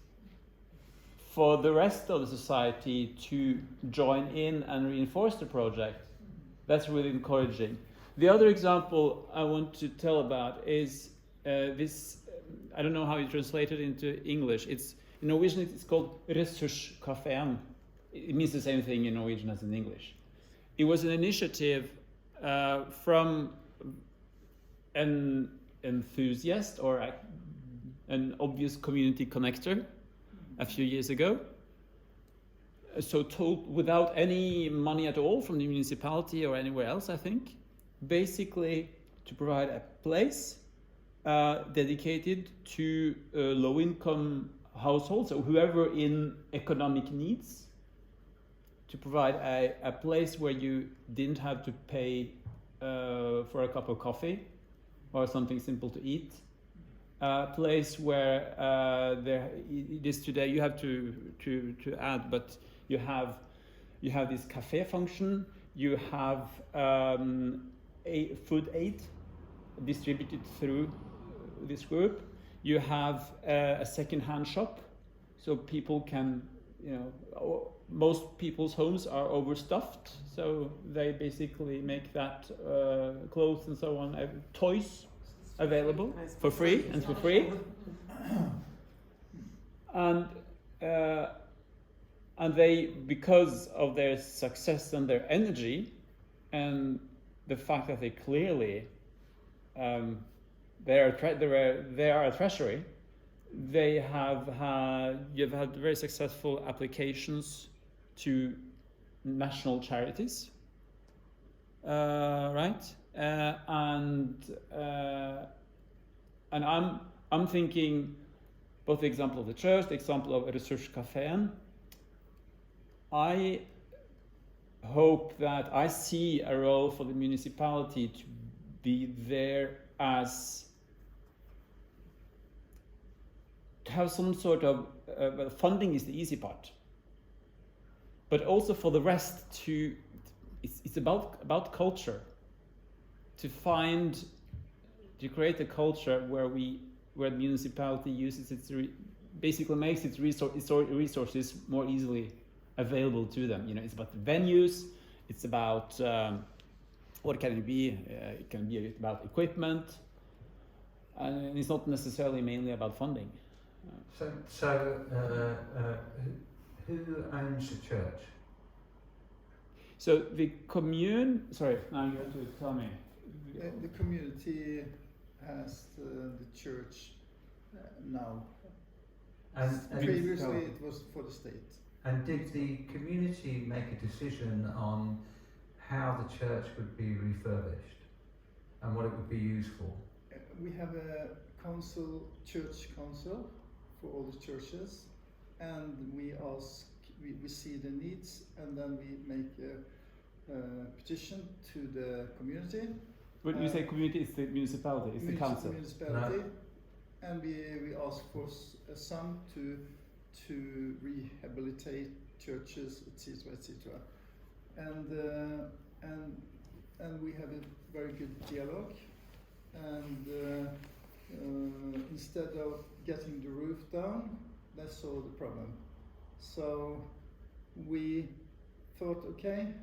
for the rest of the society to join in and reinforce the project, that's really encouraging. The other example I want to tell about is this, I don't know how you translate it into English. In Norwegian it's called Ressurskafeen. It means the same thing in Norwegian as in English. It was an initiative from an enthusiast or an obvious community connector a few years ago. So told without any money at all from the municipality or anywhere else, I think. Basically to provide a place dedicated to low-income households, or whoever in economic needs, to provide a place where you didn't have to pay for a cup of coffee or something simple to eat. A place where it is today, you have to add, but you have this cafe function, you have food aid distributed through this group, you have a second-hand shop, so people can, most people's homes are overstuffed, so they basically make that clothes and so on, toys available for free. And they, because of their success and their energy and the fact that they clearly they are a treasury, you've had very successful applications to national charities, right? And I'm thinking both the example of the church, the example of Ressurskafeen. I hope that I see a role for the municipality to be there to have some sort of funding is the easy part, but also for the rest it's about culture, to create a culture where the municipality uses its basically makes its resources more easily available to them. You know, it's about the venues, it's about what can it be? It can be about equipment, and it's not necessarily mainly about funding. Who owns the church? So the commune. Sorry, now you have to tell me. The community has the church now. And Previously, it was for the state. And did the community make a decision on how the church would be refurbished and what it would be used for? We have a church council for all the churches, and we see the needs, and then we make a petition to the community. When you say community, it's the municipality, it's the council. Municipality, and we ask for a sum to rehabilitate churches, etc., etc. And we have a very good dialogue. And instead of getting the roof down, that solved the problem. So we thought, okay,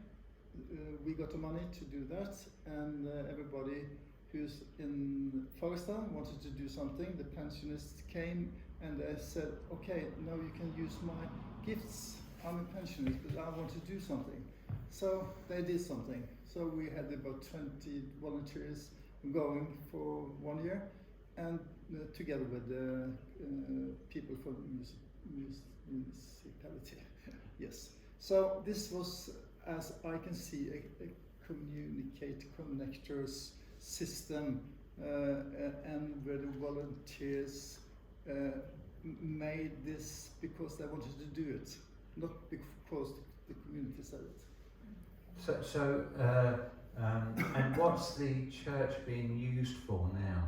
we got the money to do that, and everybody who's in Fagersta wanted to do something. The pensionists came and they said, okay, now you can use my gifts. I'm a pensionist, but I want to do something. So they did something. So we had about 20 volunteers going for 1 year, and together with the people from the municipality. Yes. So this was, as I can see, a connectors system, and where the volunteers made this because they wanted to do it, not because the community said it. And what's the church being used for now?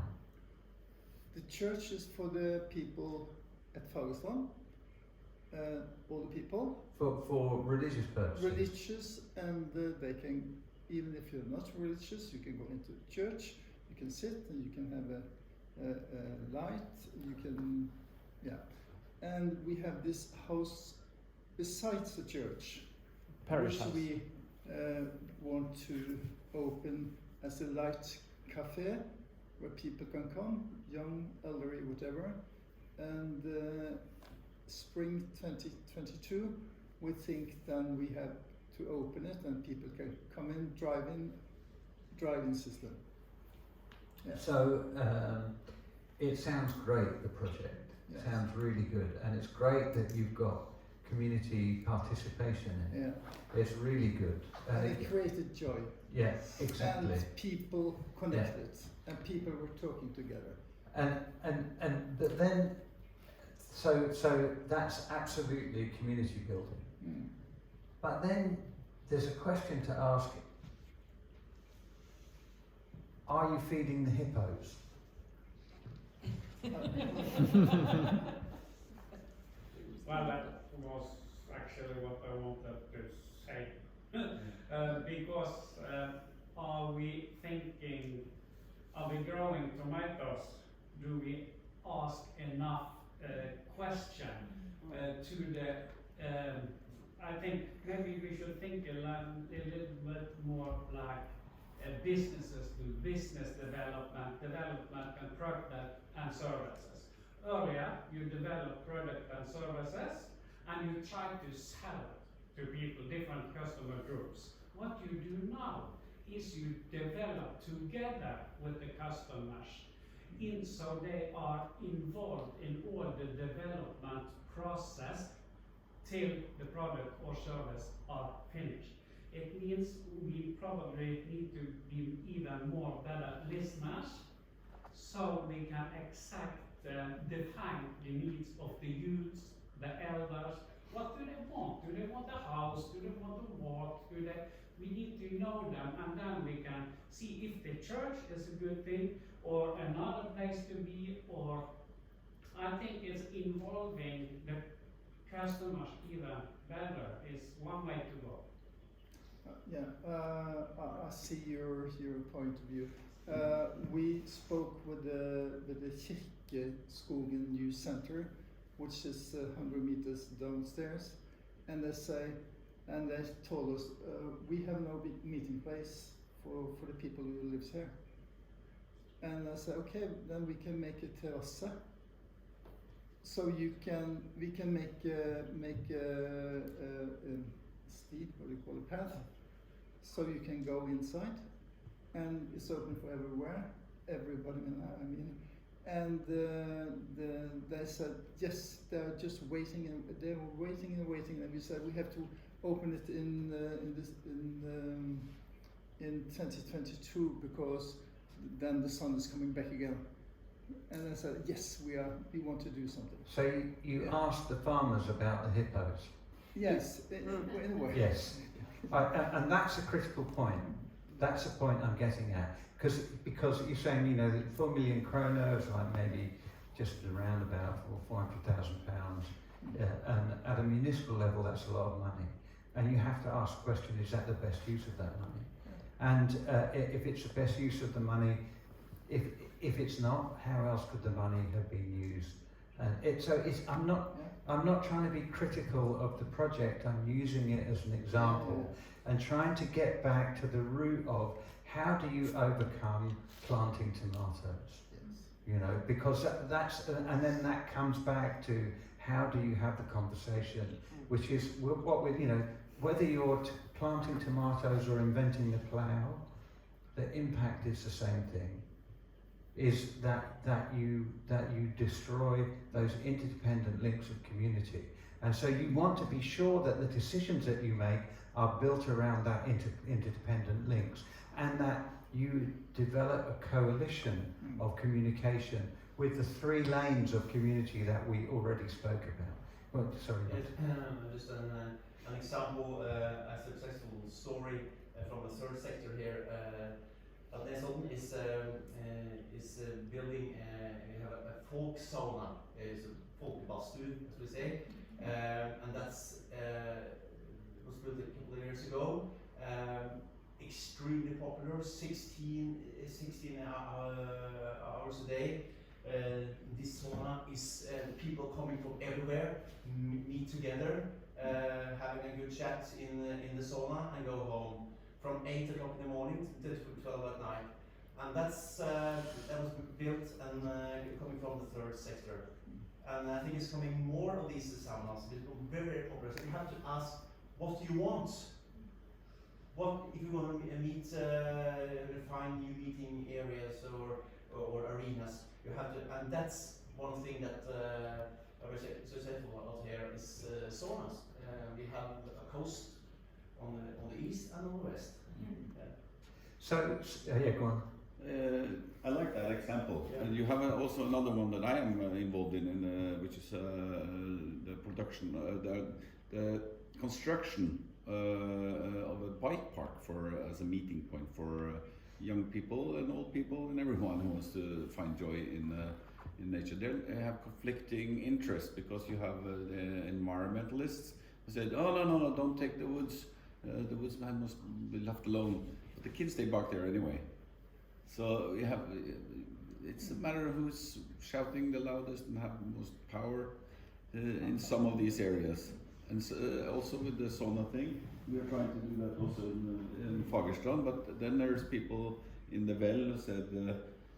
The church is for the people at Fagersta, all the people. For religious purposes? Religious, and they can, even if you're not religious, you can go into the church, you can sit and you can have a light, you can, yeah. And we have this house besides the church, Parish which house. we want to open as a light cafe where people can come, young, elderly, whatever. And spring 2022, we think then we have to open it and people can come in, drive-in system. Yeah. So it sounds great, the project. It Yes. sounds really good, and it's great that you've got community participation in it. Yeah. It's really good. And it created joy. Yeah, exactly. And people connected, and people were talking together. But then, so that's absolutely community building. Mm. But then there's a question to ask: are you feeding the hippos? Well, that was actually what I wanted to say. Because are we thinking, are we growing tomatoes? Do we ask enough question to the, I think maybe we should think a little bit more like businesses do business development and product and services. Earlier, you develop product and services and you try to sell it to people, different customer groups. What you do now is you develop together with the customers so they are involved in all the development process till the product or service are finished. It means we probably need to be even more better listeners so we can define the needs of the youths, the elders. What do they want? Do they want a house? Do they want to walk? We need to know them, and then we can see if the church is a good thing or another place to be, or I think it's involving the customers even better is one way to go. I see your point of view. We spoke with the Kirkeskogen Youth Center, which is 100 meters downstairs, and they told us we have no meeting place for the people who lives here. And I said, okay, then we can make a terrasse. So we can make steep, what do you call it, path, so you can go inside, and it's open for everybody. I mean, and they said yes, they're just waiting, and they were waiting, and we said we have to open it in 2022 because then the sun is coming back again. And I said, yes, we want to do something. So you asked the farmers about the hippos? Yes, in a way. Yes. And that's a critical point. That's the point I'm getting at. Because you're saying, you know, that 4 million kroner is like maybe just around about £400,000. And at a municipal level, that's a lot of money. And you have to ask the question, is that the best use of that money? And if it's the best use of the money, if it's not, how else could the money have been used? And I'm not trying to be critical of the project. I'm using it as an example and trying to get back to the root of how do you overcome planting tomatoes? Yes. You know, because that's and then that comes back to how do you have the conversation, which is what we, you know, whether you're planting tomatoes or inventing the plough, the impact is the same thing. Is that you destroy those interdependent links of community, and so you want to be sure that the decisions that you make are built around that interdependent links, and that you develop a coalition of communication with the 3 lanes of community that we already spoke about. Well, sorry. Just an example, a successful story from the third sector here. Nesodden is building. We have a folk sauna, it's a folkebadstue, as we say, and that's was built a couple of years ago. Extremely popular, 16 hours a day. This sauna is people coming from everywhere, meet together, having a good chat in the sauna and go home from 8 o'clock in the morning to 12 at night. And that was built and coming from the third sector. And I think it's coming more of these saunas. It's very, very popular. So you have to ask, what do you want? What if you want to meet, find new meeting areas or arenas? You have to, and that's one thing that I was successful out here is saunas. We have a coast on the east and on the west. Yeah. So yeah, go on. I like that example. Yeah. And you have also another one that I am involved in which is the production, the construction of a bike park as a meeting point for young people and old people and everyone who wants to find joy in nature. They have conflicting interests because you have the environmentalists who said, oh no, don't take the woods. The woodsman must be left alone. But the kids, they bark there anyway. So you have, it's a matter of who's shouting the loudest and have the most power in some of these areas. And so, also with the sauna thing, we are trying to do that also in Fagerstrand, but then there's people in the Well who said,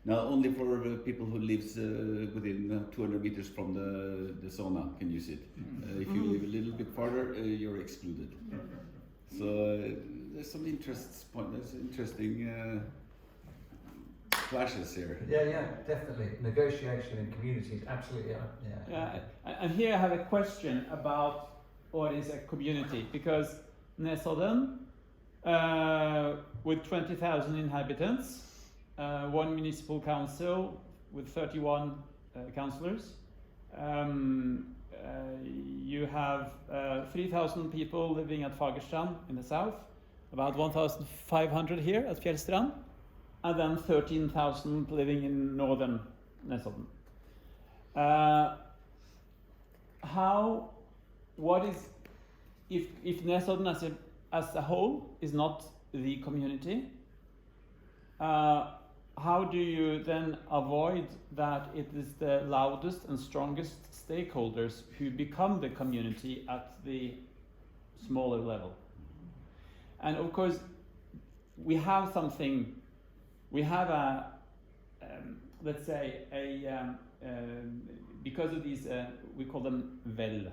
now only for people who lives within 200 meters from the sauna can use it. If you live a little bit farther, you're excluded. So there's some there's interesting clashes here. Yeah, definitely. Negotiation in communities, absolutely. And here I have a question about what is a community, because Nesodden, with 20,000 inhabitants, 1 municipal council with 31 councillors, you have 3,000 people living at Fagerstrand in the south, about 1,500 here at Fjellstrand, and then 13,000 living in northern Nesodden. What is, if Nesodden as a whole is not the community, how do you then avoid that it is the loudest and strongest stakeholders who become the community at the smaller level? And of course, we have a, let's say, because of these, we call them vel.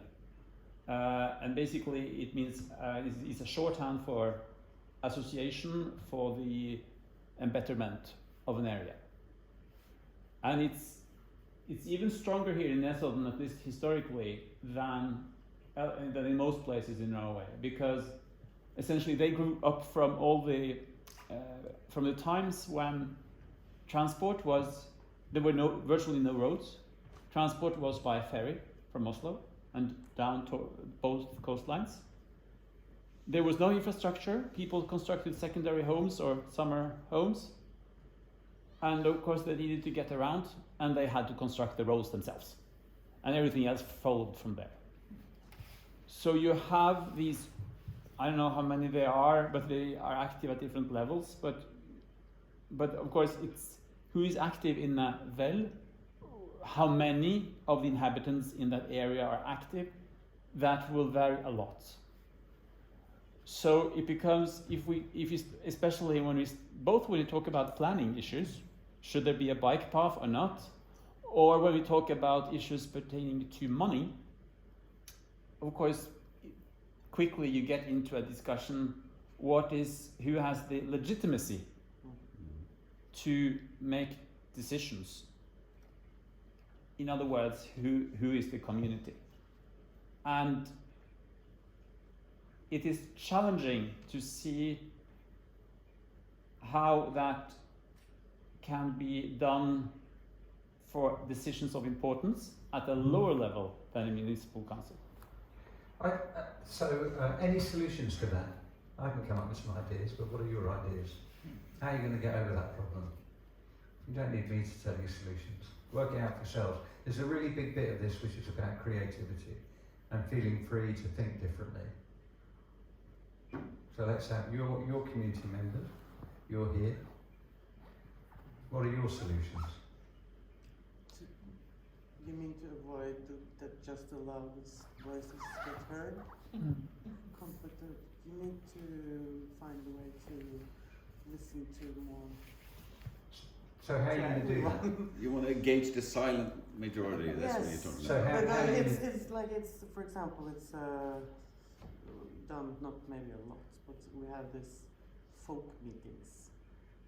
And basically it means, it's a shorthand for association for the betterment of an area. And it's even stronger here in Nesodden, at least historically, than in most places in Norway, because essentially they grew up from from the times when transport was, there were virtually no roads. Transport was by ferry from Oslo and down to both coastlines. There was no infrastructure. People constructed secondary homes or summer homes. And of course they needed to get around, and they had to construct the roads themselves. And everything else followed from there. So you have these, I don't know how many there are, but they are active at different levels. But of course it's who is active in a vel, how many of the inhabitants in that area are active, that will vary a lot. So it becomes, especially when we talk about planning issues, should there be a bike path or not, or when we talk about issues pertaining to money, of course, quickly you get into a discussion, who has the legitimacy to make decisions? In other words, who is the community? And it is challenging to see how that can be done for decisions of importance at a lower level than a municipal council. Any solutions to that? I can come up with some ideas, but what are your ideas? How are you going to get over that problem? You don't need me to tell you solutions. Work it out for yourselves. There's a really big bit of this which is about creativity and feeling free to think differently. So let's have your community members. You're here. What are your solutions? You mean to avoid that just the loudest voices get heard? You need to find a way to listen to more. So how are you going to do that? You want to engage the silent majority, that's what you're talking So about. It's like, for example, it's done, not maybe a lot, but we have this folk meetings.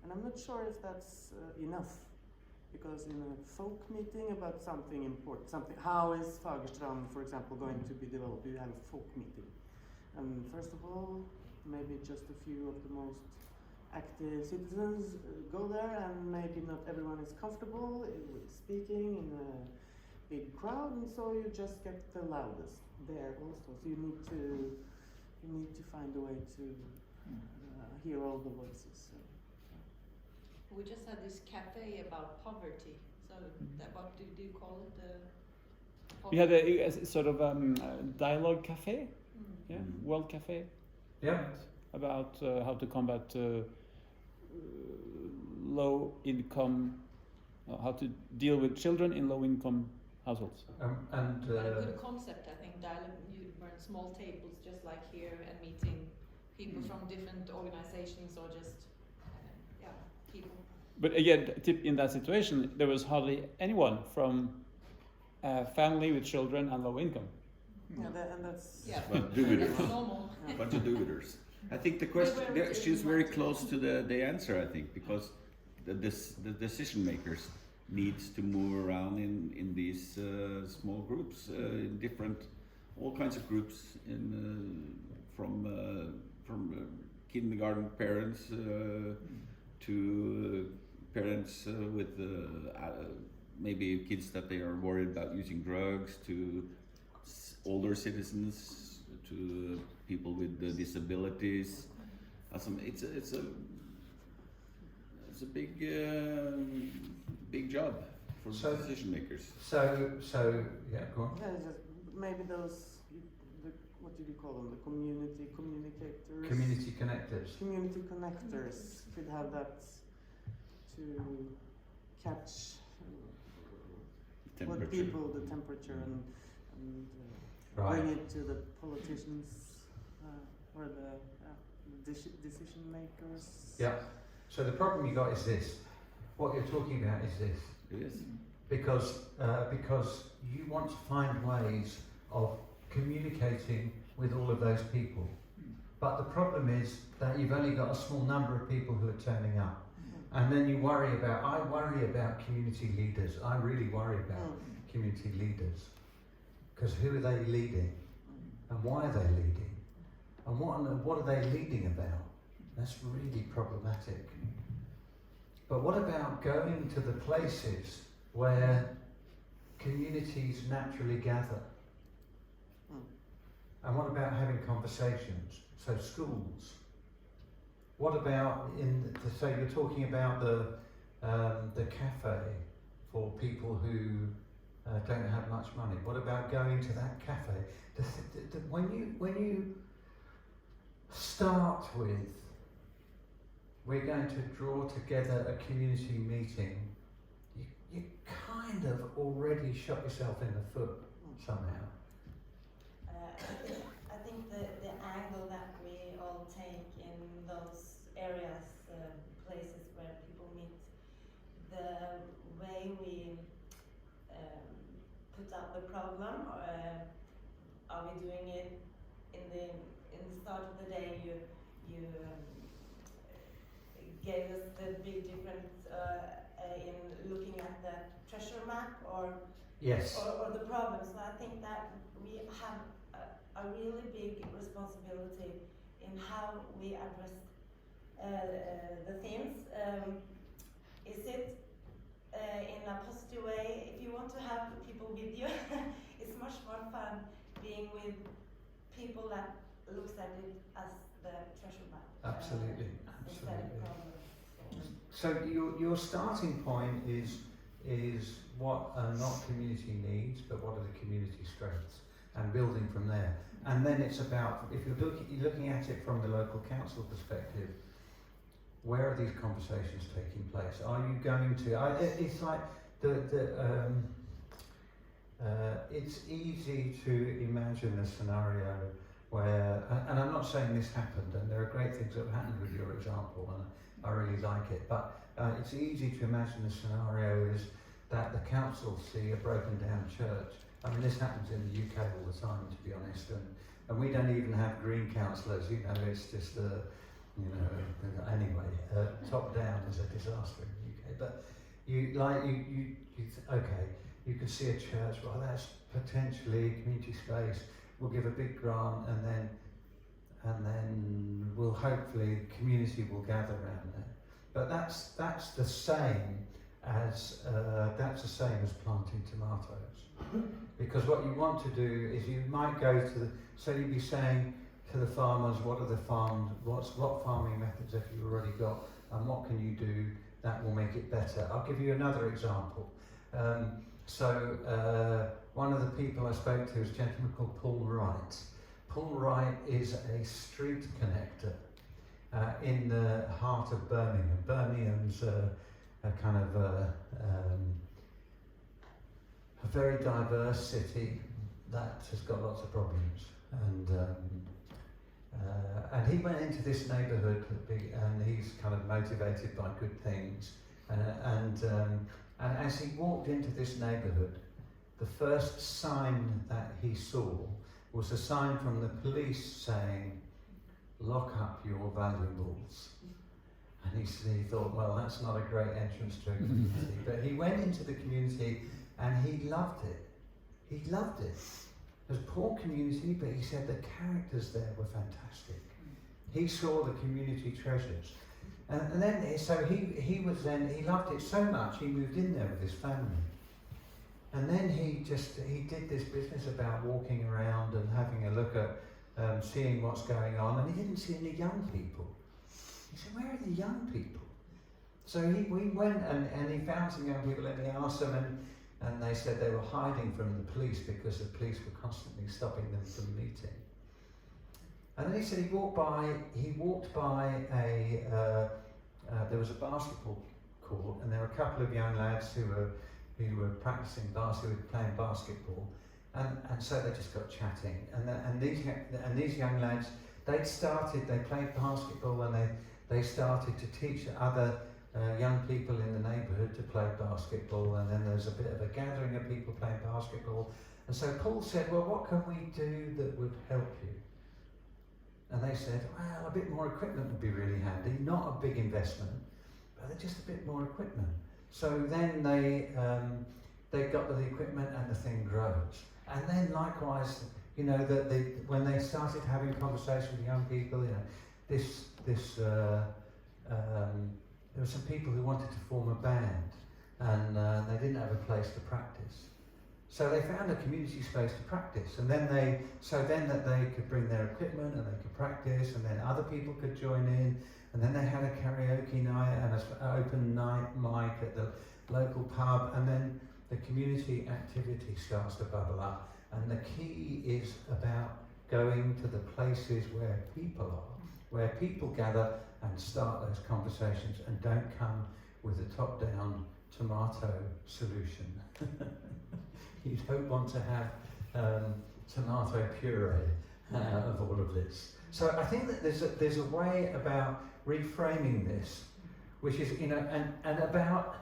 And I'm not sure if that's enough. Because in a folk meeting about something important, how is Fagerstrand, for example, going to be developed? You have a folk meeting. And first of all, maybe just a few of the most active citizens go there, and maybe not everyone is comfortable with speaking in a big crowd, and so you just get the loudest there also. So you need to find a way to hear all the voices. So. We just had this cafe about poverty. So what do you call it? We had a sort of dialogue cafe, World Cafe. Yeah. About how to combat low income, how to deal with children in low income households. And a good concept, I think. Dialogue. You run small tables, just like here, and meeting people from different organizations or just people. But again, in that situation, there was hardly anyone from a family with children and low income. Yeah, and that's That's normal. A bunch of do-gooders. I think the question, she's very close to the answer, I think, because the decision makers needs to move around in these small groups, all kinds of groups, from kindergarten parents to parents with maybe kids that they are worried about using drugs, to older citizens, to people with disabilities. It's a big job for decision makers. So yeah, go on. Yeah, just maybe those. What did you call them? The community communicators. Community connectors. Community connectors could have that to catch what Temperature. people, the temperature, and Right. bring it to the politicians or the decision makers. Yeah. So the problem you got is this. What you're talking about is this. It is. Because you want to find ways of communicating with all of those people. But the problem is that you've only got a small number of people who are turning up. And then you worry about, I worry about community leaders. I really worry about community leaders. Because who are they leading? And why are they leading? And what are they leading about? That's really problematic. But what about going to the places where communities naturally gather? And what about having conversations? So schools. What about so you're talking about the cafe for people who don't have much money. What about going to that cafe? When you start with, we're going to draw together a community meeting, you kind of already shot yourself in the foot somehow. I think the angle that we all take in those areas, places where people meet, the way we put up the problem, are we doing it in the start of the day? You gave us the big difference in looking at the treasure map, or Yes. or the problems. So I think that we have a really big responsibility in how we address the themes. Is it in a positive way? If you want to have people with you, it's much more fun being with people that looks at it as the treasure map. Absolutely, Instead of absolutely. problems. So your starting point is what are not community needs, but what are the community strengths, and building from there. And then it's about, if you're looking at it from the local council perspective, where are these conversations taking place? Are you going to? It's like it's easy to imagine a scenario where, and I'm not saying this happened, and there are great things that have happened with your example, and I really like it, but it's easy to imagine the scenario is that the council see a broken down church. I mean, this happens in the UK all the time, to be honest, and we don't even have green councillors, you know, it's just anyway, top down is a disaster in the UK, but okay, you can see a church, well, that's potentially community space, we'll give a big grant, and then we'll hopefully community will gather around there. But that's the same as planting tomatoes, because what you want to do is you might go to so you'd be saying to the farmers, what farming methods have you already got, and what can you do that will make it better? I'll give you another example. One of the people I spoke to is a gentleman called Paul Wright. Paul Wright is a street connector in the heart of Birmingham. Birmingham's a kind of a very diverse city that has got lots of problems, and he went into this neighbourhood, and he's kind of motivated by good things, and as he walked into this neighbourhood, the first sign that he saw was a sign from the police saying, "Lock up your valuables." And he thought, well, that's not a great entrance to a community. But he went into the community and he loved it. He loved it. It was a poor community, but he said the characters there were fantastic. He saw the community treasures. And then, so he loved it so much, he moved in there with his family. And then he did this business about walking around and having a look at seeing what's going on, and he didn't see any young people. He said, where are the young people? So we went and he found some young people, and he asked them, and they said they were hiding from the police because the police were constantly stopping them from meeting. And then he said he walked by there was a basketball court, and there were a couple of young lads who were practicing who were playing basketball, and so they just got chatting, and these young lads, they played basketball, and they started to teach other young people in the neighbourhood to play basketball, and then there's a bit of a gathering of people playing basketball. And so Paul said, well, what can we do that would help you? And they said, well, a bit more equipment would be really handy. Not a big investment, but just a bit more equipment. So then they got the equipment, and the thing grows. And then likewise, you know, when they started having conversations with young people, you know, there were some people who wanted to form a band, and they didn't have a place to practice. So they found a community space to practice, and then they could bring their equipment and they could practice, and then other people could join in, and then they had a karaoke night and an open night mic at the local pub, and then the community activity starts to bubble up. And the key is about going to the places where people are, where people gather, and start those conversations, and don't come with a top-down tomato solution. You don't want to have tomato puree of all of this. So I think that there's a way about reframing this, which is, you know, and about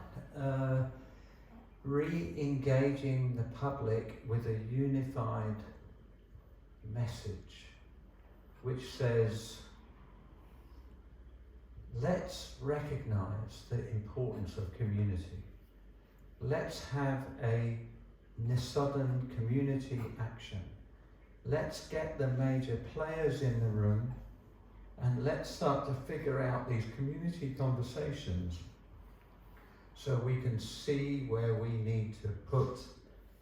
re-engaging the public with a unified message, which says, let's recognise the importance of community. Let's have a Nesodden community action. Let's get the major players in the room, and let's start to figure out these community conversations so we can see where we need to put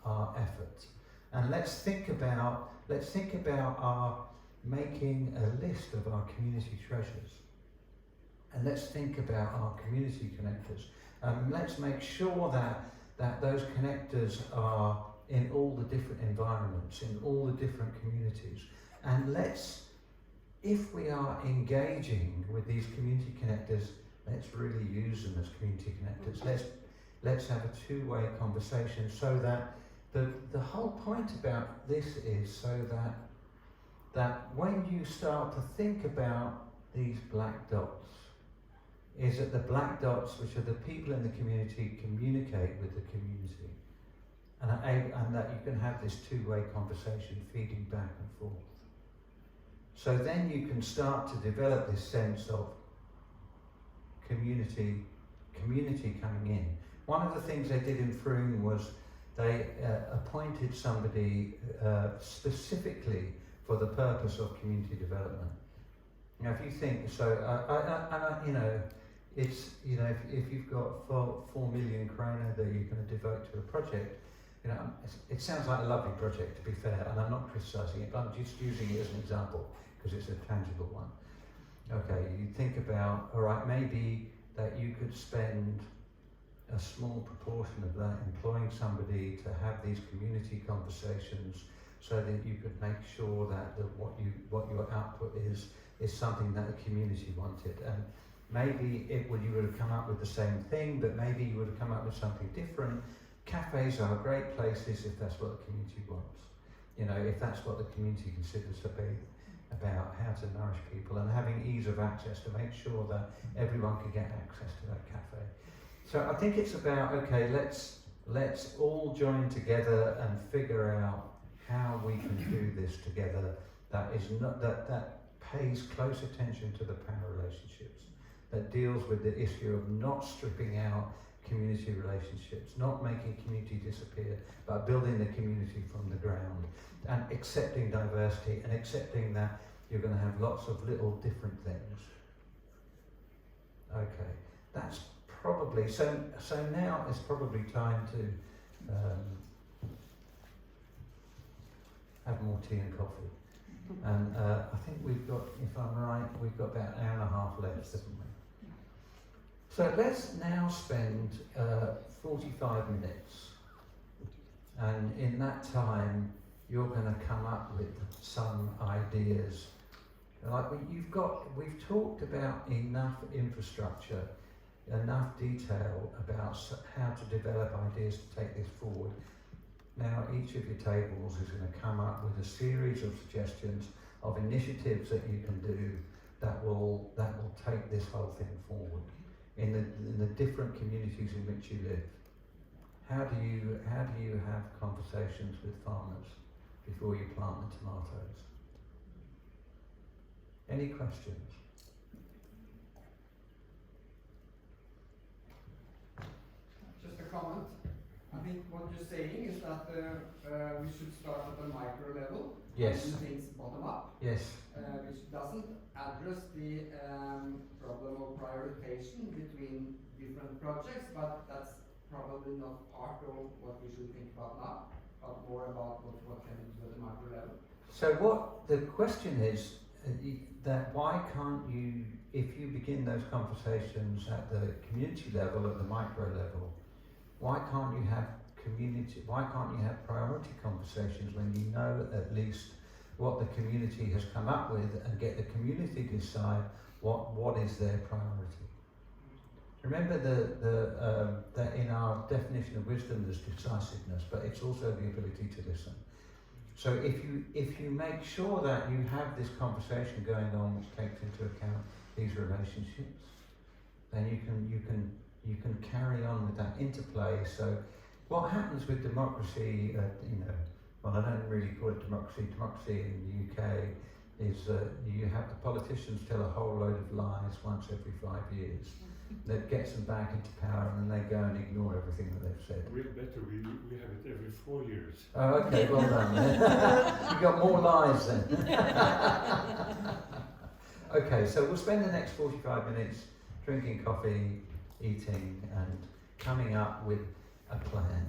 our effort. And let's think about our making a list of our community treasures. And let's think about our community connectors. Let's make sure that those connectors are in all the different environments, in all the different communities. And if we are engaging with these community connectors, let's really use them as community connectors. Let's have a two-way conversation, so that the whole point about this is so that when you start to think about these black dots, is that the black dots, which are the people in the community, communicate with the community, and that you can have this two-way conversation feeding back and forth. So then you can start to develop this sense of community coming in. One of the things they did in Froome was they appointed somebody specifically for the purpose of community development. Now, if you think so, you know, it's, you know, if you've got 4 million krona that you're going to devote to a project, you know, it sounds like a lovely project, to be fair, and I'm not criticising it, but I'm just using it as an example because it's a tangible one. Okay, you think about, all right, maybe that you could spend a small proportion of that employing somebody to have these community conversations, so that you could make sure that what your output is something that the community wanted. And maybe you would have come up with the same thing, but maybe you would have come up with something different. Cafes are great places if that's what the community wants. You know, if that's what the community considers to be about how to nourish people, and having ease of access to make sure that everyone can get access to that cafe. So I think it's about, okay, let's all join together and figure out how we can do this together. That pays close attention to the power relationships, that deals with the issue of not stripping out community relationships, not making community disappear, but building the community from the ground, and accepting diversity, and accepting that you're going to have lots of little different things. Okay, that's probably, so now it's probably time to have more tea and coffee. And I think we've got, if I'm right, we've got about an hour and a half left, haven't we? So let's now spend 45 minutes, and in that time you're going to come up with some ideas. Like we've talked about enough infrastructure enough detail about how to develop ideas to take this forward. Now each of your tables is going to come up with a series of suggestions of initiatives that you can do that will take this whole thing forward in the different communities in which you live. How do you have conversations with farmers before you plant the tomatoes? Any questions? Just a comment. I think what you're saying is that we should start at the micro level. Yes. And do things bottom up. Yes. Which doesn't address the problem of prioritization between different projects, but that's probably not part of what we should think about now, but more about what can we do at the micro level. So what the question is, that why can't you, if you begin those conversations at the community level, at the micro level, why can't you have priority conversations when you know at least what the community has come up with and get the community to decide what is their priority? Remember that in our definition of wisdom there's decisiveness, but it's also the ability to listen. So if you make sure that you have this conversation going on which takes into account these relationships, then you can carry on with that interplay. So what happens with democracy, well, I don't really call it democracy. Democracy in the UK is you have the politicians tell a whole load of lies once every 5 years. That gets them back into power, and then they go and ignore everything that they've said. We're better, we have it every 4 years. Oh, okay, well done. You've got more lies then. Okay, so we'll spend the next 45 minutes drinking coffee, eating, and coming up with a plan.